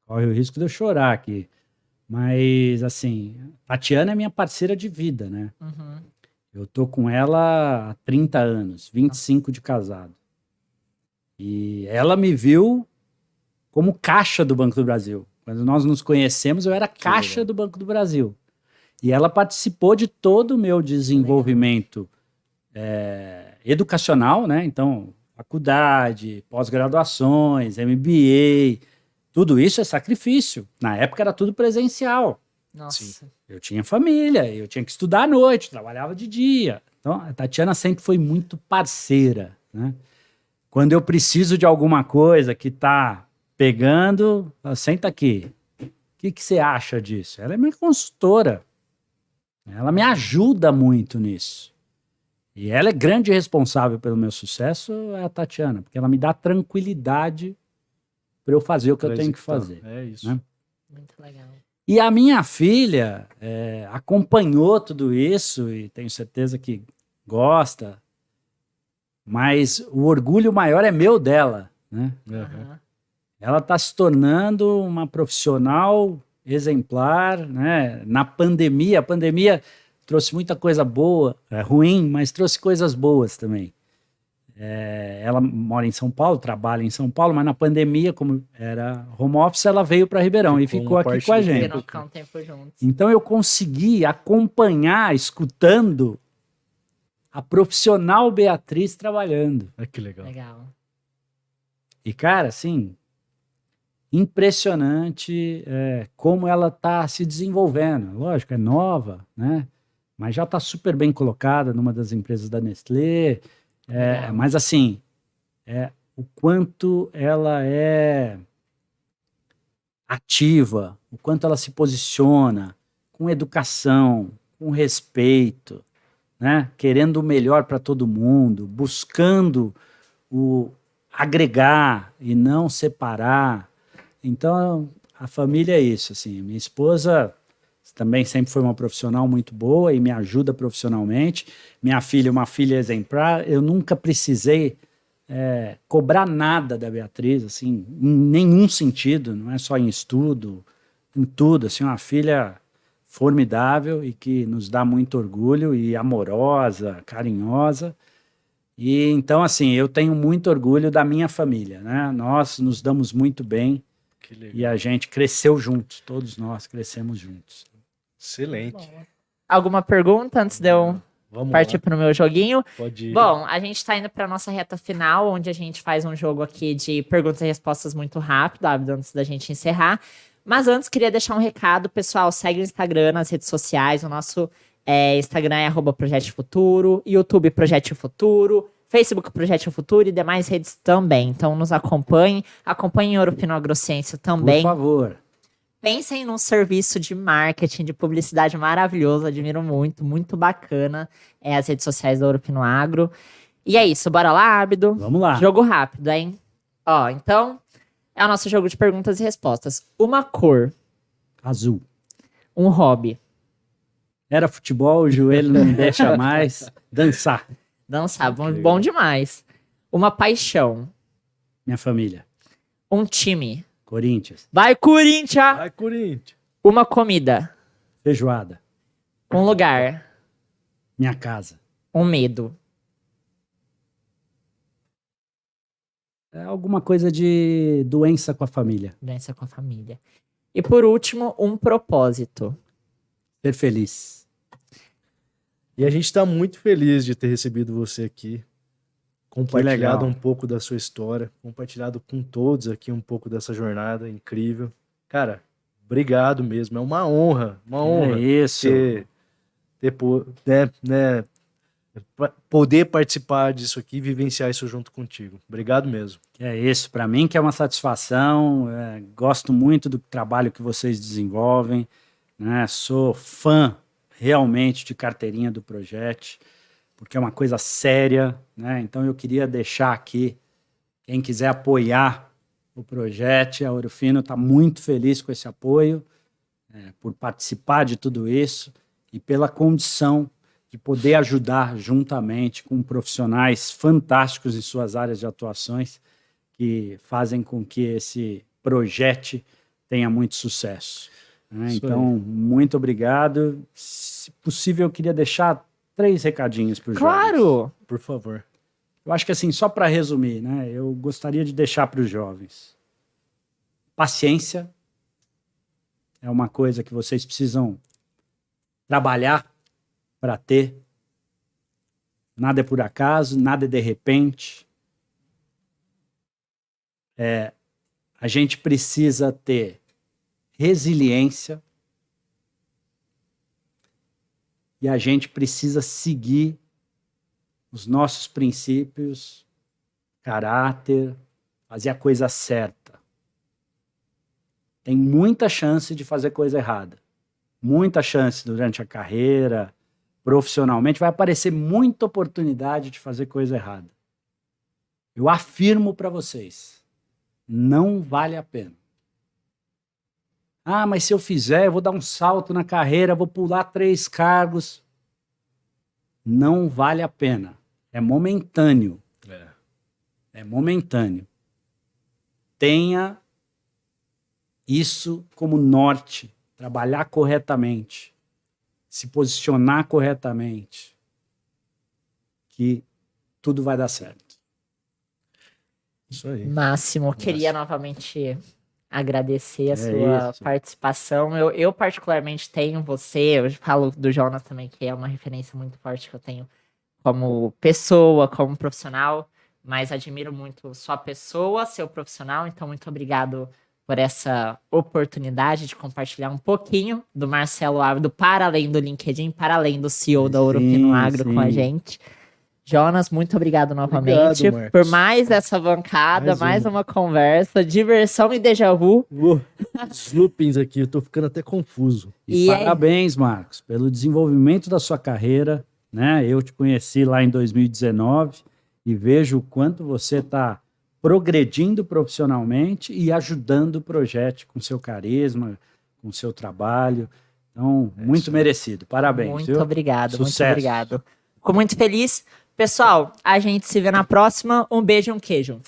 Corre o risco de eu chorar aqui. Mas, assim, Tatiana é minha parceira de vida, né? Eu tô com ela há 30 anos, 25 de casado. E ela me viu como caixa do Banco do Brasil. Quando nós nos conhecemos, eu era caixa do Banco do Brasil. E ela participou de todo o meu desenvolvimento educacional, né? Então, faculdade, pós-graduações, MBA, tudo isso é sacrifício. Na época era tudo presencial. Nossa. Sim. Eu tinha família, eu tinha que estudar à noite, trabalhava de dia. Então, a Tatiana sempre foi muito parceira, né? Quando eu preciso de alguma coisa que tá pegando, ela senta aqui. O que você acha disso? Ela é minha consultora. Ela me ajuda muito nisso. E ela é grande responsável pelo meu sucesso, é a Tatiana, porque ela me dá tranquilidade para eu fazer o que eu tenho que fazer. É isso. Né? Muito legal. E a minha filha acompanhou tudo isso e tenho certeza que gosta, mas o orgulho maior é meu dela, né? Ela está se tornando uma profissional exemplar, né? Na pandemia, a pandemia trouxe muita coisa boa, ruim, mas trouxe coisas boas também. Ela mora em São Paulo, trabalha em São Paulo, mas na pandemia, como era home office, ela veio para Ribeirão e ficou aqui com a gente. Um tempo juntos. Então eu consegui acompanhar, escutando a profissional Beatriz trabalhando. Que legal. E, cara, assim, impressionante como ela está se desenvolvendo. Lógico, é nova, né? Mas já está super bem colocada numa das empresas da Nestlé. Mas, assim, o quanto ela é ativa, o quanto ela se posiciona com educação, com respeito, né? Querendo o melhor para todo mundo, buscando o agregar e não separar. Então, a família é isso, assim. Minha esposa também sempre foi uma profissional muito boa e me ajuda profissionalmente. Minha filha, uma filha exemplar, eu nunca precisei cobrar nada da Beatriz, assim, em nenhum sentido, não é só em estudo, em tudo, assim, uma filha formidável e que nos dá muito orgulho e amorosa, carinhosa. E então, assim, eu tenho muito orgulho da minha família, né? Nós nos damos muito bem e a gente cresceu juntos, todos nós crescemos juntos. Excelente. Alguma pergunta antes de eu Vamos partir lá. para o meu joguinho? Pode ir. Bom, a gente está indo para nossa reta final, onde a gente faz um jogo aqui de perguntas e respostas muito rápido, Abdo, antes da gente encerrar. Mas antes, queria deixar um recado, pessoal, segue o Instagram, nas redes sociais, o nosso Instagram é @Projete Futuro, YouTube Projete Futuro, Facebook Projete Futuro e demais redes também. Então nos acompanhem Ouro Fino Agrociência também. Por favor. Pensem num serviço de marketing, de publicidade maravilhoso, admiro muito, muito bacana as redes sociais da Ouro Fino Agro. E é isso, bora lá, Abdo? Vamos lá. Jogo rápido, hein? Ó, então, é o nosso jogo de perguntas e respostas. Uma cor, Azul. um hobby, Era futebol, o joelho não me deixa mais. Dançar. dançar, bom demais. Uma paixão, Minha família. um time. Corinthians. Vai, Corinthians! Vai, Corinthians. Uma comida, Feijoada. um lugar, Minha casa. um medo. É alguma coisa de doença com a família. Doença com a família. E por último, um propósito. Ser feliz. E a gente está muito feliz de ter recebido você aqui, compartilhado legal. um pouco da sua história, compartilhado com todos aqui um pouco dessa jornada incrível. Cara, obrigado mesmo, é uma honra É isso. poder participar disso aqui e vivenciar isso junto contigo. Obrigado mesmo. É isso. Para mim que é uma satisfação. Gosto muito do trabalho que vocês desenvolvem. Né? Sou fã realmente de carteirinha do Projete, porque é uma coisa séria, né? Então eu queria deixar aqui, quem quiser apoiar o Projete, a Ouro Fino está muito feliz com esse apoio, por participar de tudo isso e pela condição de poder ajudar juntamente com profissionais fantásticos em suas áreas de atuações que fazem com que esse projeto tenha muito sucesso. Né? Então, muito obrigado. Se possível, eu queria deixar 3 recadinhos para os jovens. Claro! Por favor. Eu acho que assim, só para resumir, né, eu gostaria de deixar para os jovens. Paciência é uma coisa que vocês precisam trabalhar para ter. Nada é por acaso, nada é de repente. A gente precisa ter resiliência e a gente precisa seguir os nossos princípios, caráter, fazer a coisa certa. Tem muita chance de fazer coisa errada. Muita chance durante a carreira, profissionalmente, vai aparecer muita oportunidade de fazer coisa errada. Eu afirmo para vocês, não vale a pena. Ah, mas se eu fizer, eu vou dar um salto na carreira, vou pular 3 cargos. Não vale a pena. É momentâneo. É momentâneo. Tenha isso como norte. Trabalhar corretamente. Se posicionar corretamente. Que tudo vai dar certo. Isso aí. Máximo, queria novamente agradecer a sua isso. participação. Eu particularmente tenho você, eu falo do Jonas também, que é uma referência muito forte que eu tenho como pessoa, como profissional, mas admiro muito sua pessoa, seu profissional, então muito obrigado por essa oportunidade de compartilhar um pouquinho do Marcelo Ávido para além do LinkedIn, para além do CEO da Ouro Fino Agro com a gente. Jonas, muito obrigado novamente Obrigado, por mais essa bancada, mais uma conversa, diversão e déjà vu. Os loopings aqui, eu tô ficando até confuso. E parabéns, Marcos, pelo desenvolvimento da sua carreira. Né? Eu te conheci lá em 2019 e vejo o quanto você está progredindo profissionalmente e ajudando o projeto com seu carisma, com seu trabalho. Então, muito merecido. Parabéns, Muito viu? obrigado, muito Sucesso. obrigado. Fico muito feliz. Pessoal, a gente se vê na próxima. Um beijo e um queijo.